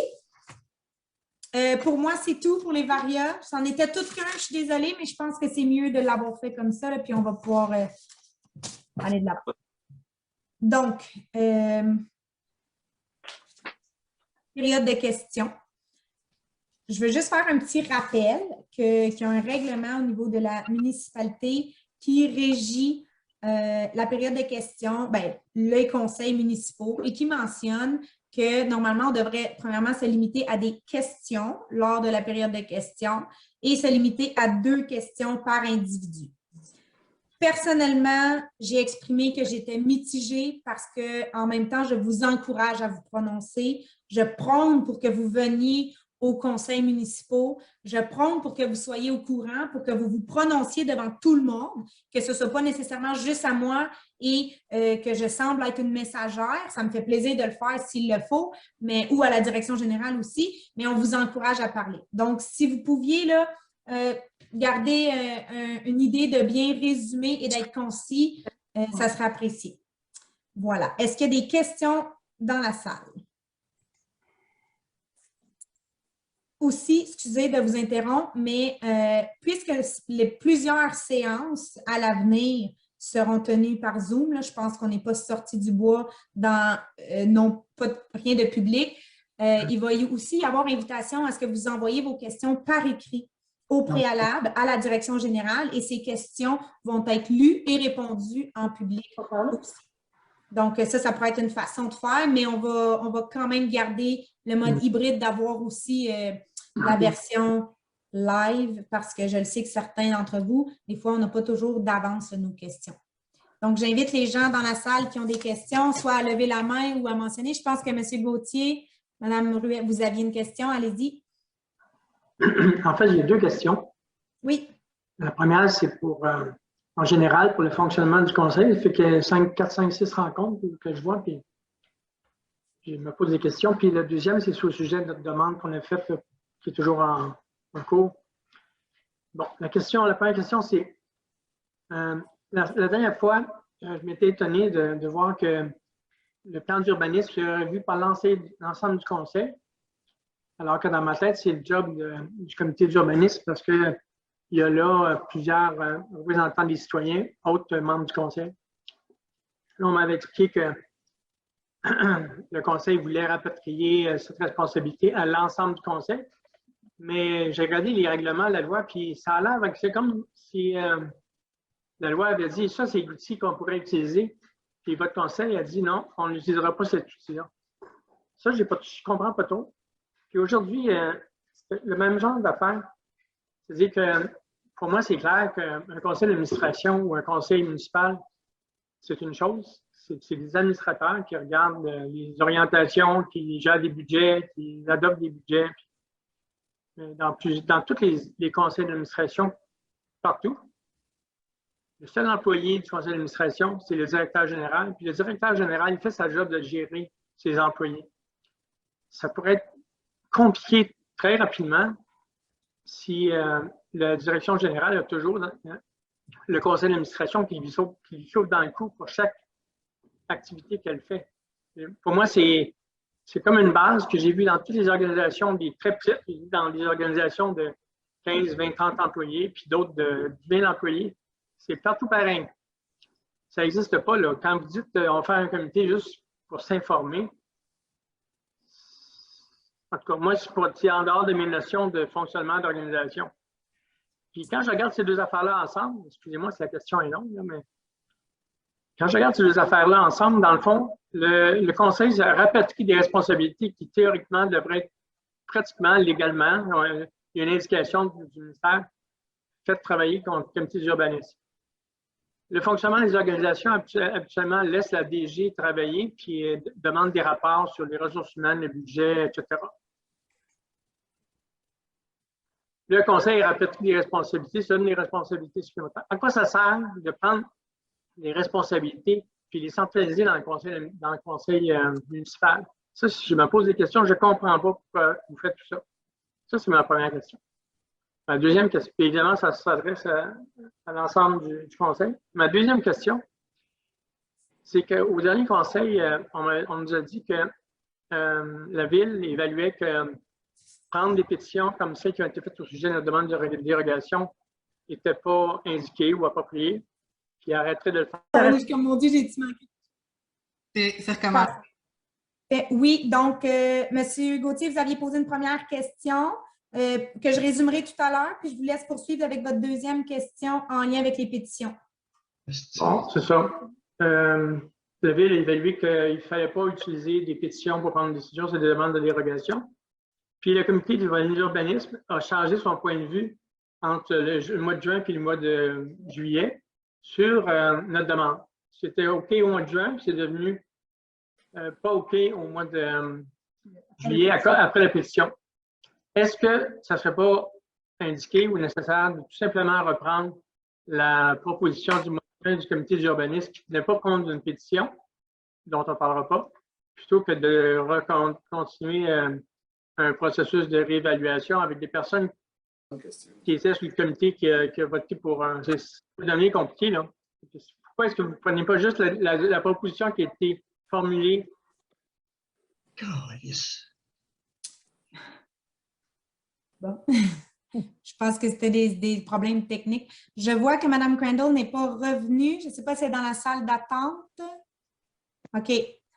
Pour moi, c'est tout pour les variables. C'en était toutes qu'un, je suis désolée, mais je pense que c'est mieux de l'avoir fait comme ça, là, puis on va pouvoir aller de l'avant. Donc, période de questions. Je veux juste faire un petit rappel qu'il y a un règlement au niveau de la municipalité qui régit la période de questions, les conseils municipaux, et qui mentionne que normalement, on devrait premièrement se limiter à des questions lors de la période de questions et se limiter à 2 questions par individu. Personnellement, j'ai exprimé que j'étais mitigée parce qu'en même temps, je vous encourage à vous prononcer. Je prône pour que vous veniez aux conseils municipaux. Je prône pour que vous soyez au courant, pour que vous vous prononciez devant tout le monde, que ce ne soit pas nécessairement juste à moi et que je semble être une messagère. Ça me fait plaisir de le faire s'il le faut, ou à la direction générale aussi, mais on vous encourage à parler. Donc, si vous pouviez là, garder une idée de bien résumer et d'être concis, ça serait apprécié. Voilà. Est-ce qu'il y a des questions dans la salle? Aussi, excusez de vous interrompre, mais puisque plusieurs séances à l'avenir seront tenues par Zoom, là, je pense qu'on n'est pas sorti du bois dans rien de public, il va aussi y avoir invitation à ce que vous envoyiez vos questions par écrit au préalable à la direction générale et ces questions vont être lues et répondues en public aussi. Donc, ça pourrait être une façon de faire, mais on va quand même garder le mode hybride d'avoir aussi la version live parce que je le sais que certains d'entre vous, des fois, on n'a pas toujours d'avance nos questions. Donc, j'invite les gens dans la salle qui ont des questions, soit à lever la main ou à mentionner. Je pense que M. Gauthier, Mme Ruet, vous aviez une question, allez-y. En fait, j'ai 2 questions. Oui. La première, c'est en général, pour le fonctionnement du conseil. Il fait que 4, 5, 6 rencontres que je vois, puis je me pose des questions. Puis le deuxième, c'est sur le sujet de notre demande qu'on a faite, qui est toujours en cours. Bon, la première question, c'est la dernière fois, je m'étais étonné de voir que le plan d'urbanisme est revu par l'ensemble du conseil. Alors que dans ma tête, c'est le job du comité d'urbanisme parce qu'il y a là plusieurs représentants des citoyens, autres membres du conseil. Là, on m'avait expliqué que le conseil voulait rapatrier cette responsabilité à l'ensemble du conseil. Mais j'ai regardé les règlements de la loi, puis ça a l'air que c'est comme si la loi avait dit ça, c'est l'outil qu'on pourrait utiliser. Puis votre conseil a dit non, on n'utilisera pas cet outil-là. Ça, je ne comprends pas trop. Puis aujourd'hui, c'est le même genre d'affaires. C'est-à-dire que pour moi, c'est clair qu'un conseil d'administration ou un conseil municipal, c'est une chose. C'est des administrateurs qui regardent les orientations, qui gèrent des budgets, qui adoptent des budgets. Dans tous les conseils d'administration, partout, le seul employé du conseil d'administration, c'est le directeur général. Puis le directeur général, il fait sa job de gérer ses employés. Ça pourrait être compliqué très rapidement si la direction générale a toujours le conseil d'administration qui lui saute dans le cou pour chaque activité qu'elle fait. Pour moi, c'est comme une base que j'ai vue dans toutes les organisations, des très petites, dans les organisations de 15, 20, 30 employés, puis d'autres de 20 employés. C'est partout pareil. Ça n'existe pas, là. Quand vous dites on va faire un comité juste pour s'informer, en tout cas, moi, c'est en dehors de mes notions de fonctionnement d'organisation. Puis quand je regarde ces 2 affaires-là ensemble, excusez-moi si la question est longue, là, mais quand je regarde ces 2 affaires-là ensemble, dans le fond, le conseil a rapatrie des responsabilités qui théoriquement devraient être pratiquement légalement, il y a une indication du ministère, faites travailler contre le comité d'urbanisme. Le fonctionnement des organisations habituellement laisse la DG travailler puis demande des rapports sur les ressources humaines, le budget, etc. Le conseil rappelle toutes les responsabilités, se donne les responsabilités supplémentaires. À quoi ça sert de prendre les responsabilités puis les centraliser dans le conseil municipal? Ça, si je me pose des questions, je ne comprends pas pourquoi vous faites tout ça. Ça, c'est ma première question. Ma deuxième question, puis évidemment, ça s'adresse à l'ensemble du conseil. Ma deuxième question, c'est qu'au dernier conseil, on nous a dit que la Ville évaluait que prendre des pétitions comme celles qui ont été faites au sujet de la demande de dérogation n'était pas indiqué ou approprié, puis arrêterait de le faire. Comme on dit, j'ai dit manqué. Ça recommence. Oui, donc, M. Gauthier, vous aviez posé une première question que je résumerai tout à l'heure, puis je vous laisse poursuivre avec votre deuxième question en lien avec les pétitions. Bon, c'est ça. La Ville a évalué qu'il ne fallait pas utiliser des pétitions pour prendre une décision sur des demandes de dérogation. Puis le comité d'urbanisme a changé son point de vue entre le mois de juin et le mois de juillet sur notre demande. C'était OK au mois de juin, puis c'est devenu pas OK au mois de juillet après la pétition. Est-ce que ça ne serait pas indiqué ou nécessaire de tout simplement reprendre la proposition du comité d'urbanisme qui ne tenait pas compte d'une pétition, dont on ne parlera pas, plutôt que de continuer un processus de réévaluation avec des personnes qui étaient sur le comité qui a voté pour un... C'est devenu compliqué, là. Pourquoi est-ce que vous ne prenez pas juste la proposition qui a été formulée? Bon. Je pense que c'était des problèmes techniques. Je vois que Mme Crandall n'est pas revenue. Je ne sais pas si elle est dans la salle d'attente. OK.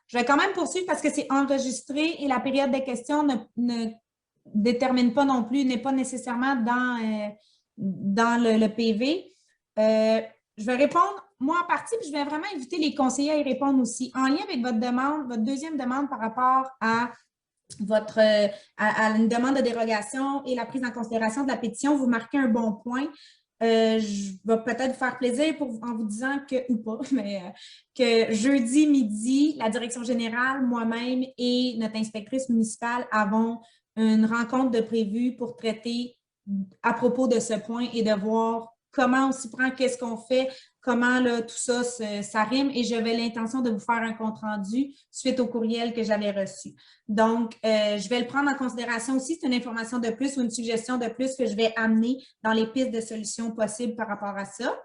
Je vais quand même poursuivre parce que c'est enregistré et la période des questions ne détermine pas non plus, n'est pas nécessairement dans le PV. Je vais répondre, moi en partie, puis je vais vraiment inviter les conseillers à y répondre aussi. En lien avec votre demande, votre deuxième demande par rapport à une demande de dérogation et la prise en considération de la pétition, vous marquez un bon point. Je vais peut-être vous faire plaisir en vous disant que, ou pas, mais que jeudi midi, la direction générale, moi-même et notre inspectrice municipale avons une rencontre de prévue pour traiter à propos de ce point et de voir comment on s'y prend, qu'est-ce qu'on fait, comment là, tout ça, ça rime. Et j'avais l'intention de vous faire un compte-rendu suite au courriel que j'avais reçu. Donc, je vais le prendre en considération aussi. C'est une information de plus ou une suggestion de plus que je vais amener dans les pistes de solutions possibles par rapport à ça.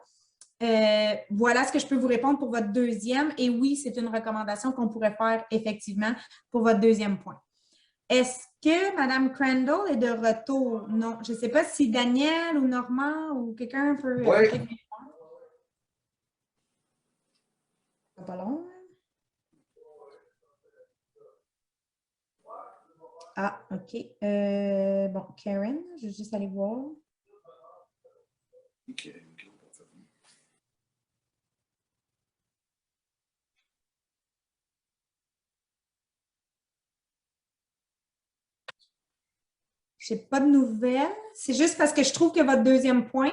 Voilà ce que je peux vous répondre pour votre deuxième. Et oui, c'est une recommandation qu'on pourrait faire effectivement pour votre deuxième point. Est-ce que Mme Crandall est de retour? Non, je ne sais pas si Daniel ou Normand ou quelqu'un peut... Oui. Pas long. Ah, OK. Bon, Karen, je vais juste aller voir. OK. Je n'ai pas de nouvelles. C'est juste parce que je trouve que votre deuxième point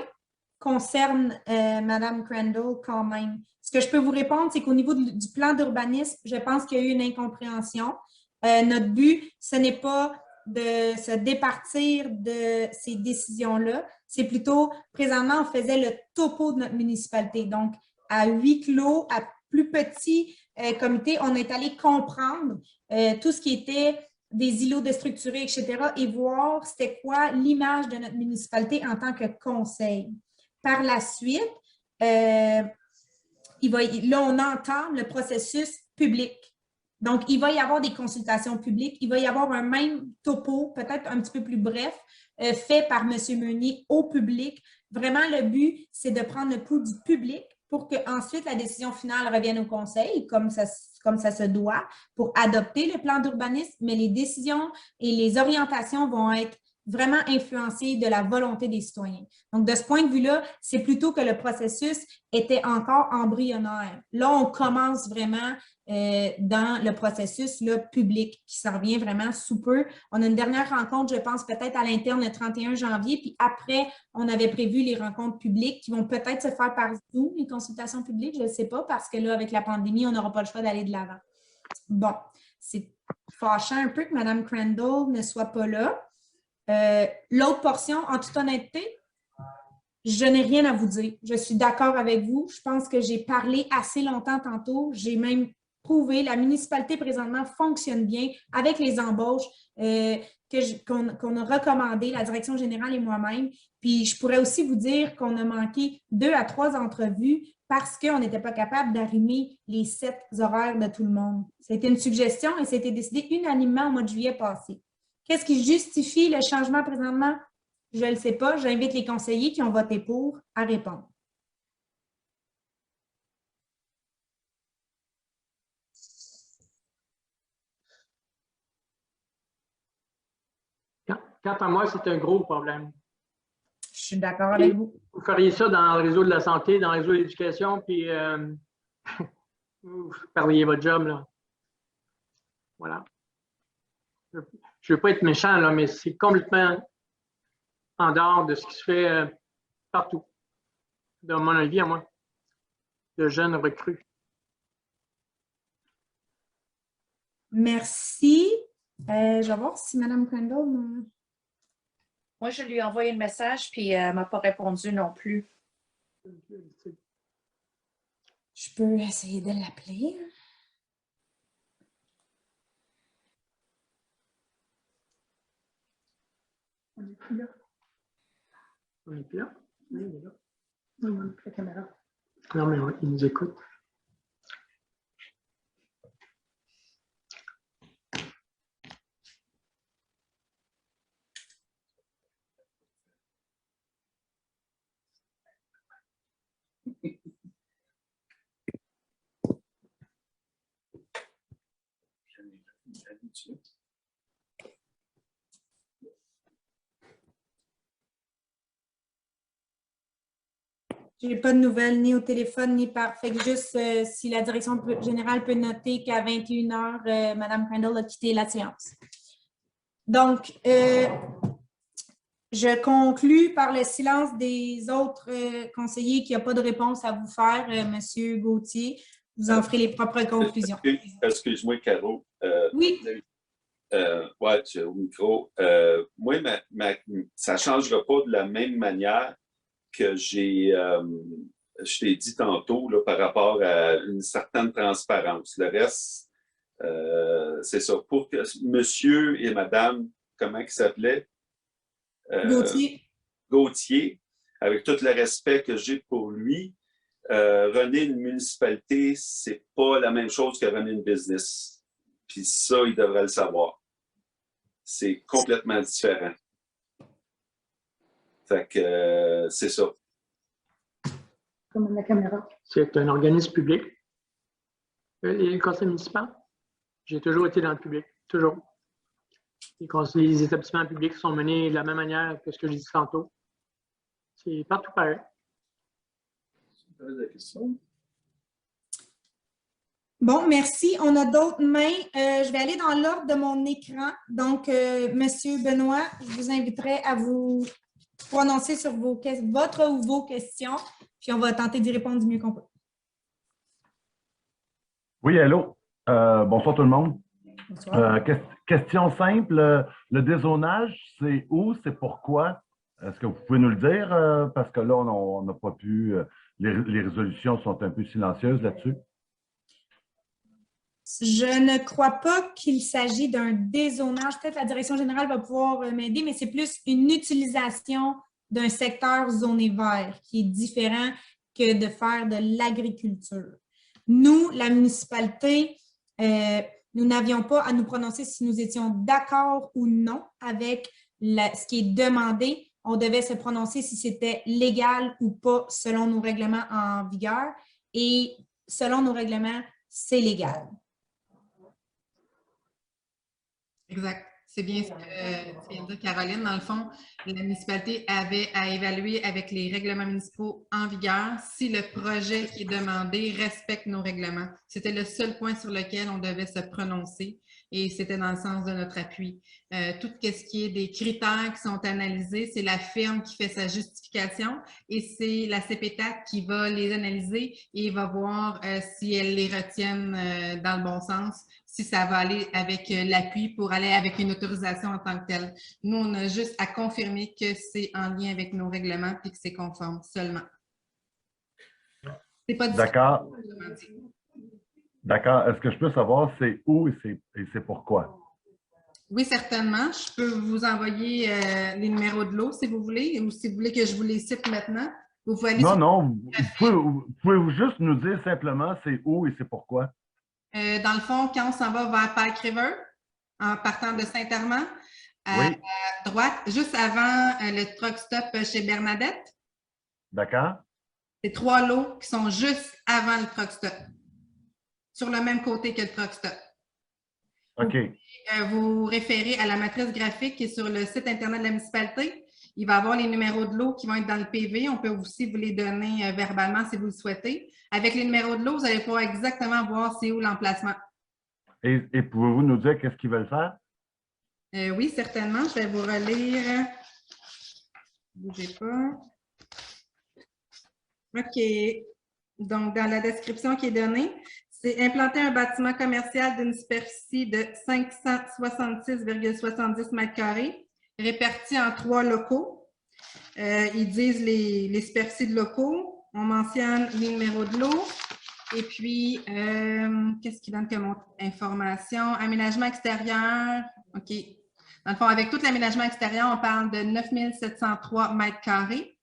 concerne Mme Crandall quand même. Ce que je peux vous répondre, c'est qu'au niveau du plan d'urbanisme, je pense qu'il y a eu une incompréhension. Notre but, ce n'est pas de se départir de ces décisions-là. C'est plutôt, présentement, on faisait le topo de notre municipalité. Donc, à huis clos, à plus petit comité, on est allé comprendre tout ce qui était des îlots déstructurés, etc., et voir c'était quoi l'image de notre municipalité en tant que conseil. Par la suite, là, on entame le processus public. Donc, il va y avoir des consultations publiques, il va y avoir un même topo, peut-être un petit peu plus bref, fait par M. Meunier au public. Vraiment, le but, c'est de prendre le pouls du public pour qu'ensuite la décision finale revienne au conseil, comme ça se doit, pour adopter le plan d'urbanisme, mais les décisions et les orientations vont être vraiment influencé de la volonté des citoyens. Donc, de ce point de vue-là, c'est plutôt que le processus était encore embryonnaire. Là, on commence vraiment dans le processus là, public qui s'en revient vraiment sous peu. On a une dernière rencontre, je pense, peut-être à l'interne le 31 janvier, puis après, on avait prévu les rencontres publiques qui vont peut-être se faire par Zoom, les consultations publiques, je ne sais pas, parce que là, avec la pandémie, on n'aura pas le choix d'aller de l'avant. Bon, c'est fâchant un peu que Mme Crandall ne soit pas là. L'autre portion, en toute honnêteté, je n'ai rien à vous dire. Je suis d'accord avec vous. Je pense que j'ai parlé assez longtemps tantôt. J'ai même prouvé, la municipalité présentement fonctionne bien avec les embauches qu'on a recommandées, la direction générale et moi-même. Puis je pourrais aussi vous dire qu'on a manqué 2 à 3 entrevues parce qu'on n'était pas capable d'arrimer les 7 horaires de tout le monde. C'était une suggestion et c'était décidé unanimement au mois de juillet passé. Qu'est-ce qui justifie le changement présentement? Je ne le sais pas. J'invite les conseillers qui ont voté pour à répondre. Quant à moi, c'est un gros problème. Je suis d'accord avec vous. Vous feriez ça dans le réseau de la santé, dans le réseau de l'éducation, puis vous perdriez votre job, là. Voilà. Je ne veux pas être méchant, là, mais c'est complètement en dehors de ce qui se fait partout, dans mon avis à moi, de jeunes recrues. Merci. Je vais voir si Mme Crandall... Moi, je lui ai envoyé le message, puis elle ne m'a pas répondu non plus. Je peux essayer de l'appeler. On n'est plus là. On n'est plus là. Oui, il est là. Non, on n'a plus la caméra. Non, mais il nous écoute. Je n'ai pas de nouvelles ni au téléphone ni par. Fait que juste si la direction générale peut noter qu'à 21 h, Mme Crandall a quitté la séance. Donc, je conclus par le silence des autres conseillers qu'il n'y a pas de réponse à vous faire, M. Gauthier. Vous en ferez les propres conclusions. Excuse-moi, Caro. Oui. Ouais, tu es au micro. Moi, ça ne changera pas de la même manière que je t'ai dit tantôt là, par rapport à une certaine transparence. Le reste, c'est ça. Pour que monsieur et madame, comment ils s'appelaient? Gauthier. Gauthier, avec tout le respect que j'ai pour lui, runner une municipalité, c'est pas la même chose que runner une business. Puis ça, il devrait le savoir. C'est complètement différent. Fait que c'est ça. Comme la caméra. C'est un organisme public. Et le conseil municipal, j'ai toujours été dans le public. Toujours. Les établissements publics sont menés de la même manière que ce que j'ai dit tantôt. C'est partout pareil. Bon, merci. On a d'autres mains. Je vais aller dans l'ordre de mon écran. Donc, M. Benoît, je vous inviterai à vous prononcer sur votre ou vos questions, puis on va tenter d'y répondre du mieux qu'on peut. Oui, allô. Bonsoir tout le monde. Bonsoir. Question simple, le dézonage, c'est où, c'est pourquoi? Est-ce que vous pouvez nous le dire? Parce que là, on n'a pas pu, les résolutions sont un peu silencieuses là-dessus. Je ne crois pas qu'il s'agit d'un dézonage. Peut-être la direction générale va pouvoir m'aider, mais c'est plus une utilisation d'un secteur zoné vert qui est différent que de faire de l'agriculture. Nous, la municipalité, nous n'avions pas à nous prononcer si nous étions d'accord ou non avec ce qui est demandé. On devait se prononcer si c'était légal ou pas selon nos règlements en vigueur. Et selon nos règlements, c'est légal. Exact. C'est bien ce que vient de dire Caroline. Dans le fond, la municipalité avait à évaluer avec les règlements municipaux en vigueur si le projet qui est demandé respecte nos règlements. C'était le seul point sur lequel on devait se prononcer et c'était dans le sens de notre appui. Tout ce qui est des critères qui sont analysés, c'est la firme qui fait sa justification et c'est la CPTAC qui va les analyser et va voir si elles les retiennent dans le bon sens, si ça va aller avec l'appui pour aller avec une autorisation en tant que telle. Nous, on a juste à confirmer que c'est en lien avec nos règlements et que c'est conforme seulement. C'est pas d'accord. D'accord. Est-ce que je peux savoir c'est où et c'est pourquoi? Oui, certainement. Je peux vous envoyer les numéros de lot si vous voulez, ou si vous voulez que je vous les cite maintenant. Vous pouvez aller non, vous pouvez juste nous dire simplement c'est où et c'est pourquoi? Dans le fond, quand on s'en va vers Pike River, en partant de Saint-Armand, à droite, juste avant le truck stop chez Bernadette. D'accord. C'est 3 lots qui sont juste avant le truck stop, sur le même côté que le truck stop. OK. Vous référez à la matrice graphique qui est sur le site Internet de la municipalité. Il va y avoir les numéros de lot qui vont être dans le PV. On peut aussi vous les donner verbalement si vous le souhaitez. Avec les numéros de lot, vous allez pouvoir exactement voir c'est où l'emplacement. Et pouvez-vous nous dire qu'est-ce qu'ils veulent faire? Oui, certainement. Je vais vous relire. Ne bougez pas. OK. Donc, dans la description qui est donnée, c'est implanter un bâtiment commercial d'une superficie de 566,70 m² répartis en 3 locaux. Ils disent les superficies de locaux. On mentionne les numéros de lot. Et puis, qu'est-ce qu'ils donnent comme information? Aménagement extérieur. OK. Dans le fond, avec tout l'aménagement extérieur, on parle de 9703 m².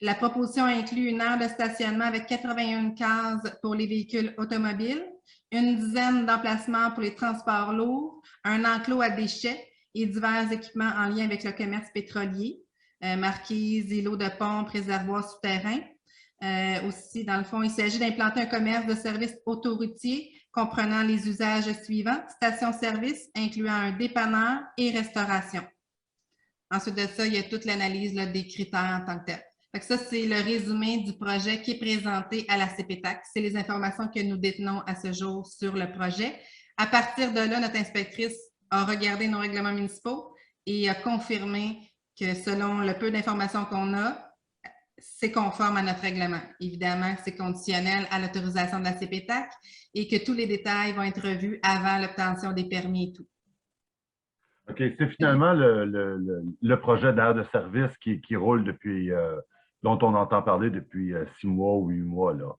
La proposition inclut une aire de stationnement avec 81 cases pour les véhicules automobiles, une dizaine d'emplacements pour les transports lourds, un enclos à déchets et divers équipements en lien avec le commerce pétrolier, marquises, îlots de pompe, réservoirs souterrains. Aussi, dans le fond, il s'agit d'implanter un commerce de services autoroutiers comprenant les usages suivants: station-service, incluant un dépanneur et restauration. Ensuite de ça, il y a toute l'analyse des critères en tant que tel. Fait que ça, c'est le résumé du projet qui est présenté à la CPTAC. C'est les informations que nous détenons à ce jour sur le projet. À partir de là, notre inspectrice a regardé nos règlements municipaux et a confirmé que selon le peu d'informations qu'on a, c'est conforme à notre règlement. Évidemment, c'est conditionnel à l'autorisation de la CPTAC et que tous les détails vont être revus avant l'obtention des permis et tout. OK. C'est finalement le projet d'aire de service qui roule depuis, dont on entend parler depuis 6 mois ou 8 mois, là.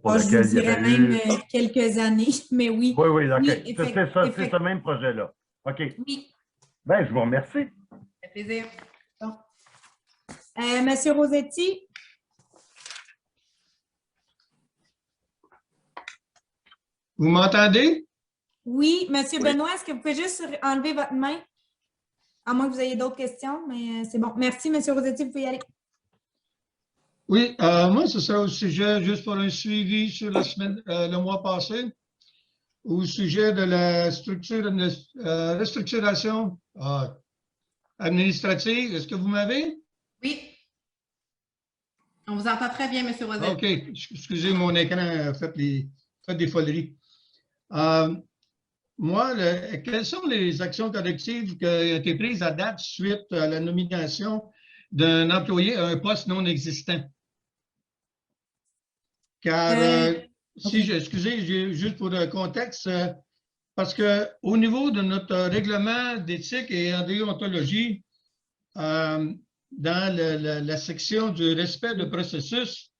Pour lequel je dirais même quelques années, mais oui. Oui, OK. Oui, c'est ce même projet-là. OK. Oui. Bien, je vous remercie. Ça fait plaisir. Bon. Monsieur Rossetti? Vous m'entendez? Oui. Monsieur Benoît, est-ce que vous pouvez juste enlever votre main? À moins que vous ayez d'autres questions, mais c'est bon. Merci, Monsieur Rossetti, vous pouvez y aller. Oui, moi, ce sera au sujet, juste pour un suivi sur la semaine, le mois passé, au sujet de la restructuration administrative. Est-ce que vous m'avez? Oui. On vous entend très bien, M. Rossetti. OK. Excusez, mon écran a fait des foleries. Moi, quelles sont les actions correctives qui ont été prises à date suite à la nomination d'un employé à un poste non existant? Car, excusez, juste pour le contexte, parce qu'au niveau de notre règlement d'éthique et en déontologie, dans la section du respect de processus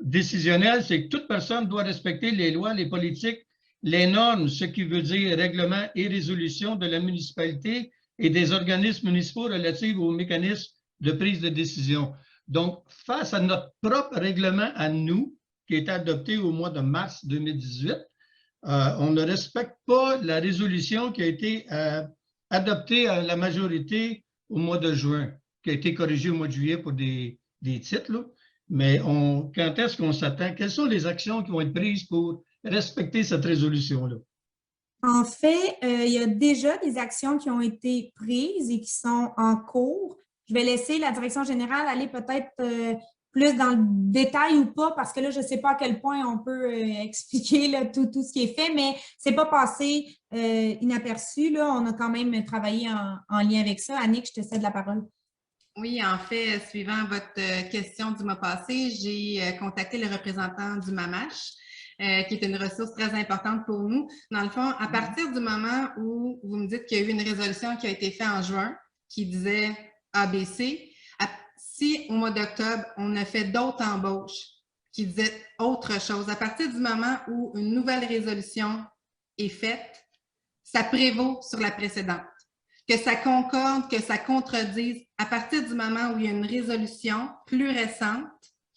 décisionnel, c'est que toute personne doit respecter les lois, les politiques, les normes, ce qui veut dire règlement et résolution de la municipalité et des organismes municipaux relatifs aux mécanismes de prise de décision. Donc, face à notre propre règlement à nous, qui a été adopté au mois de mars 2018, on ne respecte pas la résolution qui a été adoptée à la majorité au mois de juin, qui a été corrigée au mois de juillet pour des titres. Là. Mais quand est-ce qu'on s'attend? Quelles sont les actions qui vont être prises pour respecter cette résolution-là? En fait, il y a déjà des actions qui ont été prises et qui sont en cours. Je vais laisser la direction générale aller peut-être plus dans le détail ou pas, parce que là, je ne sais pas à quel point on peut expliquer là, tout ce qui est fait, mais ce n'est pas passé inaperçu. Là. On a quand même travaillé en lien avec ça. Annick, je te cède la parole. Oui, en fait, suivant votre question du mois passé, j'ai contacté le représentant du MAMACH, qui est une ressource très importante pour nous. Dans le fond, à partir du moment où vous me dites qu'il y a eu une résolution qui a été faite en juin, qui disait ABC, si au mois d'octobre, on a fait d'autres embauches qui disaient autre chose, à partir du moment où une nouvelle résolution est faite, ça prévaut sur la précédente. Que ça concorde, que ça contredise, à partir du moment où il y a une résolution plus récente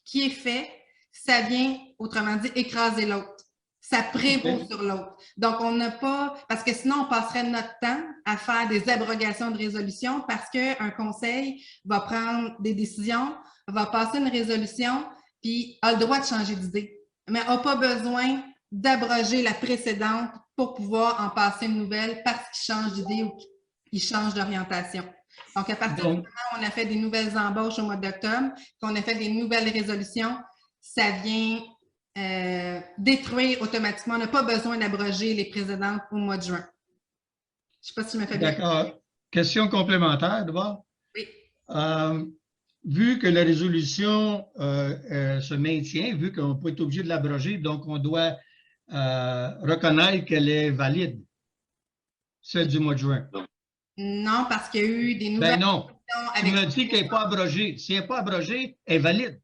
qui est faite, ça vient, autrement dit, écraser l'autre. Ça prévaut sur l'autre. Donc, on n'a pas, parce que sinon, on passerait notre temps à faire des abrogations de résolutions parce qu'un conseil va prendre des décisions, va passer une résolution, puis a le droit de changer d'idée, mais n'a pas besoin d'abroger la précédente pour pouvoir en passer une nouvelle parce qu'il change d'idée ou qu'il change d'orientation. Donc, à partir du moment où on a fait des nouvelles embauches au mois d'octobre, qu'on a fait des nouvelles résolutions, ça vient détruire automatiquement. On n'a pas besoin d'abroger les précédentes au mois de juin. Je ne sais pas si je me fais bien. D'accord. Question complémentaire, d'abord. Oui. Vu que la résolution se maintient, vu qu'on peut être obligé de l'abroger, donc on doit reconnaître qu'elle est valide, celle du mois de juin. Non, parce qu'il y a eu des nouvelles... Ben non, tu me dis qu'elle n'est pas abrogée. Si elle n'est pas abrogée, elle est valide.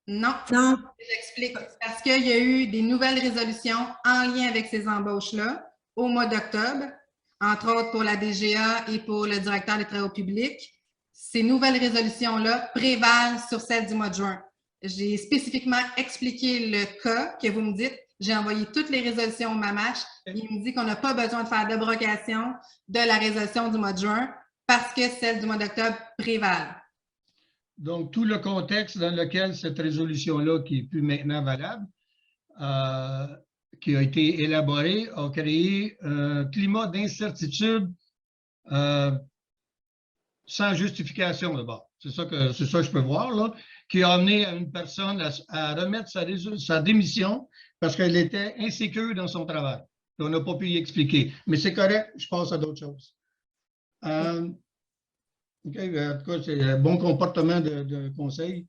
Non, non. J'explique. Parce qu'il y a eu des nouvelles résolutions en lien avec ces embauches-là au mois d'octobre, entre autres pour la DGA et pour le directeur des travaux publics. Ces nouvelles résolutions-là prévalent sur celles du mois de juin. J'ai spécifiquement expliqué le cas que vous me dites. J'ai envoyé toutes les résolutions au MAMACH. Il me dit qu'on n'a pas besoin de faire d'abrogation de la résolution du mois de juin parce que celle du mois d'octobre prévalent. Donc, tout le contexte dans lequel cette résolution-là, qui n'est plus maintenant valable, qui a été élaborée, a créé un climat d'incertitude sans justification d'abord. C'est ça que je peux voir, là, qui a amené à une personne à remettre sa démission parce qu'elle était insécure dans son travail. On n'a pas pu y expliquer. Mais c'est correct, je passe à d'autres choses. OK, en tout cas, c'est un bon comportement de conseil.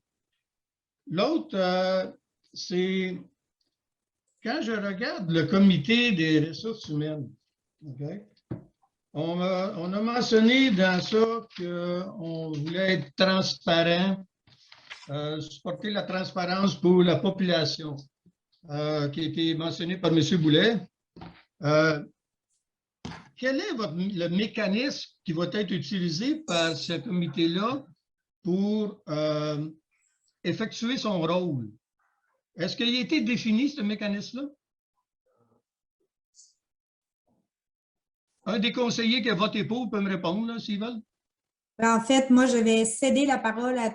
L'autre, c'est quand je regarde le comité des ressources humaines, okay, on a mentionné dans ça qu'on voulait être transparent, supporter la transparence pour la population, qui a été mentionné par M. Boulet. Quel est le mécanisme qui va être utilisé par ce comité-là pour effectuer son rôle? Est-ce qu'il a été défini, ce mécanisme-là? Un des conseillers qui a voté pour peut me répondre, s'ils veulent. En fait, moi, je vais céder la parole à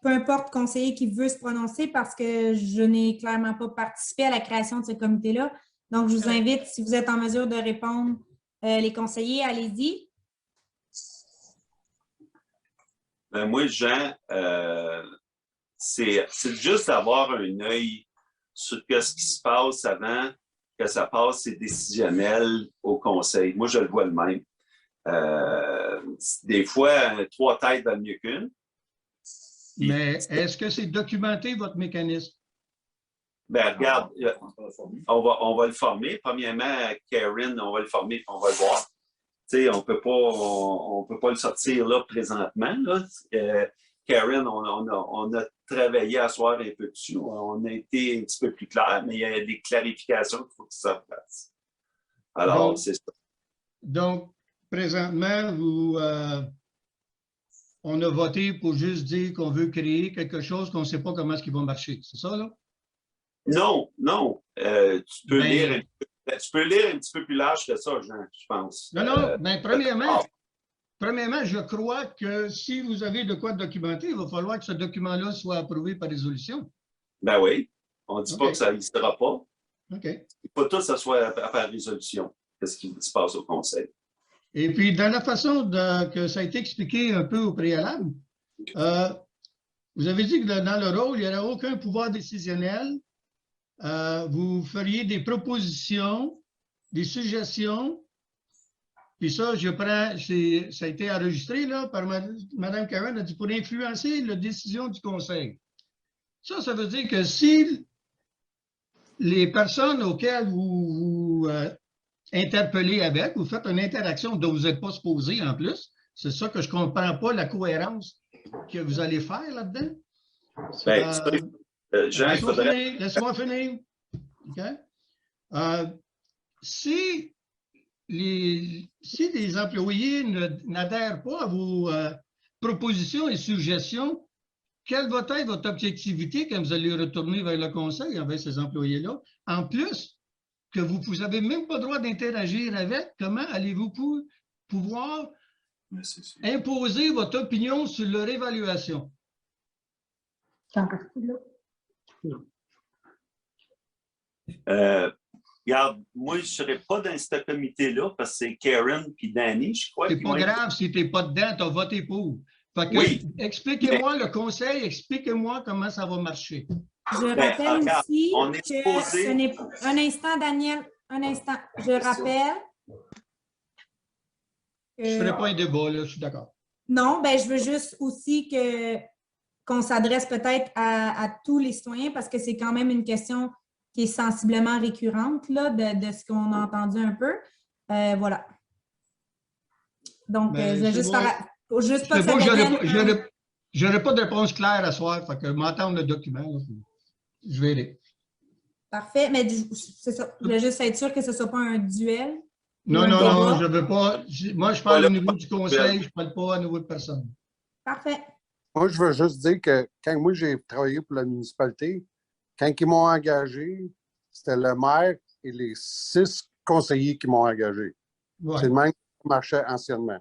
peu importe conseiller qui veut se prononcer parce que je n'ai clairement pas participé à la création de ce comité-là. Donc, je vous invite, si vous êtes en mesure de répondre, les conseillers, allez-y. Ben moi, Jean, c'est juste d'avoir un œil sur ce qui se passe avant que ça passe, c'est décisionnel au conseil. Moi, je le vois le même. Des fois, 3 têtes valent mieux qu'une. Mais est-ce que c'est documenté, votre mécanisme? Ben regarde, on va le former. Premièrement, Karen, on va le former et on va le voir. Tu sais, on peut pas le sortir là présentement. Là. Karen, on a travaillé à soir un peu dessus. On a été un petit peu plus clair, mais il y a des clarifications qu'il faut que ça se fasse. Alors, c'est ça. Donc, présentement, on a voté pour juste dire qu'on veut créer quelque chose qu'on ne sait pas comment est-ce qu'il va marcher. C'est ça, là? Non, non. Tu peux lire un petit peu plus large que ça, Jean, je pense. Non, mais premièrement, je crois que si vous avez de quoi documenter, il va falloir que ce document-là soit approuvé par résolution. Ben oui. On ne dit pas que ça n'existera pas. OK. Il faut tout que ça soit par résolution. ce qui se passe au conseil. Et puis, dans la façon que ça a été expliqué un peu au préalable, vous avez dit que dans le rôle, il n'y aurait aucun pouvoir décisionnel. Vous feriez des propositions, des suggestions. Puis ça, ça a été enregistré là, par Mme Karen, a dit pour influencer la décision du conseil. Ça veut dire que si les personnes auxquelles vous interpellez avec, vous faites une interaction dont vous n'êtes pas supposé en plus, c'est ça que je ne comprends pas, la cohérence que vous allez faire là-dedans. Laisse-moi finir. Okay? Si les employés n'adhèrent pas à vos propositions et suggestions, quelle va être votre objectivité quand vous allez retourner vers le conseil avec ces employés-là? En plus, que vous n'avez même pas le droit d'interagir avec, comment allez-vous pouvoir imposer votre opinion sur leur évaluation? Regarde, moi, je ne serais pas dans ce comité-là parce que c'est Karen et Danny, je crois. C'est pas grave si tu n'es pas dedans, tu as voté pour. Fait que, oui. Expliquez-moi le conseil, expliquez-moi comment ça va marcher. Je rappelle aussi que ce n'est pas... Un instant, Daniel, un instant. Je rappelle... Je ne ferai pas un débat, là, je suis d'accord. Non, ben je veux juste aussi qu'on s'adresse peut-être à tous les citoyens parce que c'est quand même une question qui est sensiblement récurrente là, de ce qu'on a entendu un peu. Voilà. Donc, je vais juste faire... Juste pas que je n'aurai pas de réponse claire à soir, fait que m'entendre le document. Là, je vais aller. Parfait, mais c'est ça. Je voulais juste être sûr que ce ne soit pas un duel. Non, je ne veux pas. Moi, je parle au niveau du conseil, je ne parle pas au niveau de personne. Parfait. Moi, je veux juste dire que quand moi, j'ai travaillé pour la municipalité, quand ils m'ont engagé, c'était le maire et les 6 conseillers qui m'ont engagé. Ouais. C'est le même qui marchait anciennement.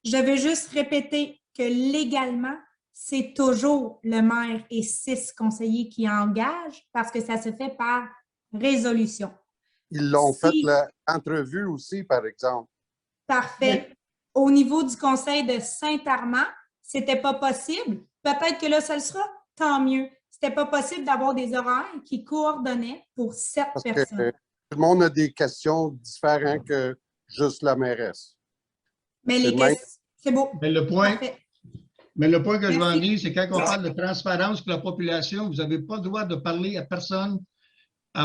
Je veux juste répéter que légalement, c'est toujours le maire et 6 conseillers qui engagent parce que ça se fait par résolution. Ils l'ont fait l'entrevue aussi, par exemple. Parfait. Oui. Au niveau du conseil de Saint-Armand, ce n'était pas possible. Peut-être que là, ça le sera, tant mieux. Ce n'était pas possible d'avoir des horaires qui coordonnaient pour 7 personnes. Que, tout le monde a des questions différentes que juste la mairesse. Mais les questions, c'est beau. Mais le point que je veux en dire, c'est quand on parle de transparence pour la population, vous n'avez pas le droit de parler à personne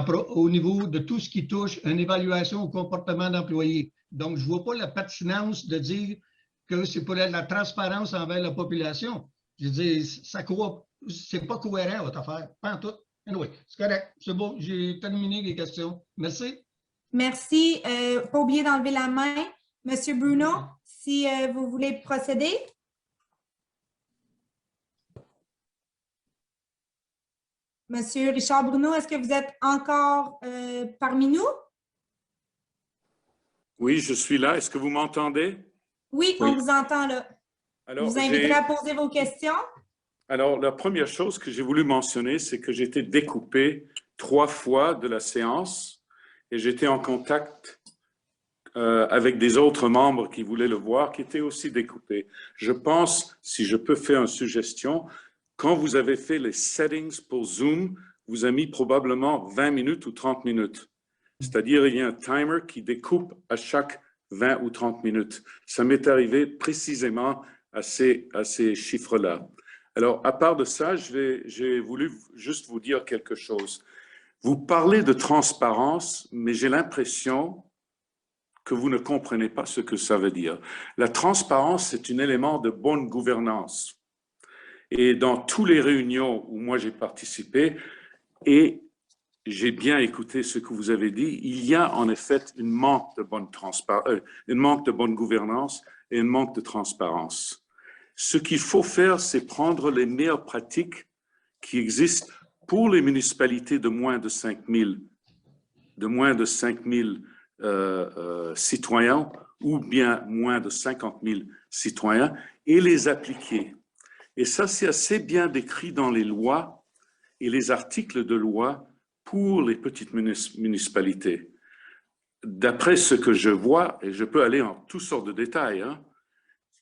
au niveau de tout ce qui touche une évaluation au comportement d'employés. Donc, je ne vois pas la pertinence de dire que c'est pour la transparence envers la population. Je veux dire, c'est pas cohérent votre affaire. Pas en tout. Anyway, c'est correct. C'est bon, j'ai terminé les questions. Merci. Merci. Pas oublier d'enlever la main. Monsieur Bruno, si vous voulez procéder. Monsieur Richard Bruno, est-ce que vous êtes encore parmi nous? Oui, je suis là. Est-ce que vous m'entendez? Oui, on vous entend là. Alors, je vous inviterai à poser vos questions. Alors, la première chose que j'ai voulu mentionner, c'est que j'étais découpé 3 fois de la séance et j'étais en contact avec des autres membres qui voulaient le voir, qui étaient aussi découpés. Je pense, si je peux faire une suggestion, quand vous avez fait les settings pour Zoom, vous avez mis probablement 20 minutes ou 30 minutes. C'est-à-dire, il y a un timer qui découpe à chaque 20 ou 30 minutes. Ça m'est arrivé précisément à ces chiffres-là. Alors, à part de ça, j'ai voulu juste vous dire quelque chose. Vous parlez de transparence, mais j'ai l'impression que vous ne comprenez pas ce que ça veut dire. La transparence, c'est un élément de bonne gouvernance. Et dans toutes les réunions où moi j'ai participé, et j'ai bien écouté ce que vous avez dit, il y a en effet un manque de bonne gouvernance et un manque de transparence. Ce qu'il faut faire, c'est prendre les meilleures pratiques qui existent pour les municipalités de moins de 5 000 citoyens ou bien moins de 50 000 citoyens et les appliquer. Et ça, c'est assez bien décrit dans les lois et les articles de loi pour les petites municipalités. d'après ce que je vois, et je peux aller en toutes sortes de détails, hein,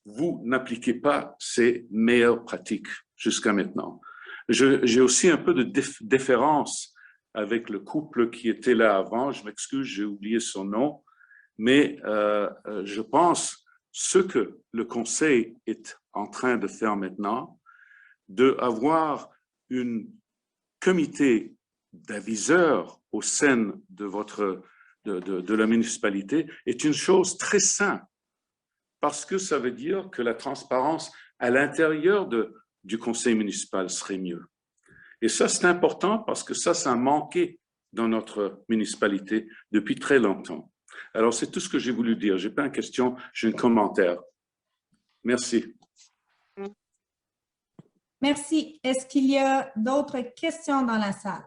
vous n'appliquez pas ces meilleures pratiques jusqu'à maintenant. J'ai aussi un peu de déférence avec le couple qui était là avant. Je m'excuse, j'ai oublié son nom. Mais je pense ce que le Conseil est en train de faire maintenant, d'avoir un comité d'aviseurs au sein de la municipalité est une chose très simple, parce que ça veut dire que la transparence à l'intérieur du conseil municipal serait mieux. Et ça, c'est important parce que ça a manqué dans notre municipalité depuis très longtemps. Alors, c'est tout ce que j'ai voulu dire. Je n'ai pas une question, j'ai un commentaire. Merci. Merci. Est-ce qu'il y a d'autres questions dans la salle?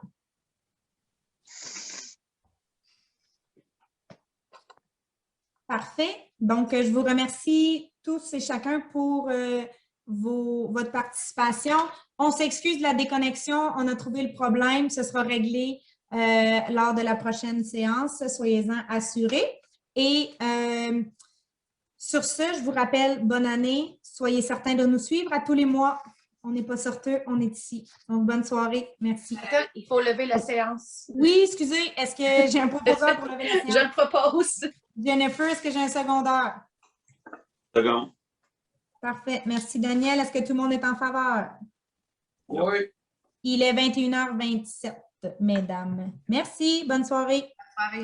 Parfait. Donc, je vous remercie tous et chacun pour votre participation. On s'excuse de la déconnexion. On a trouvé le problème. Ce sera réglé lors de la prochaine séance. Soyez-en assurés. Et sur ce, je vous rappelle, bonne année. Soyez certains de nous suivre à tous les mois. On n'est pas sorteux, on est ici. Donc, bonne soirée. Merci. Attends, il faut lever la séance. Oui, excusez. Est-ce que j'ai un proposeur pour lever la séance? Je le propose. Jennifer, est-ce que j'ai un secondeur? Second. Parfait. Merci, Daniel. Est-ce que tout le monde est en faveur? Oui. Il est 21h27, mesdames. Merci. Bonne soirée. Bonne soirée.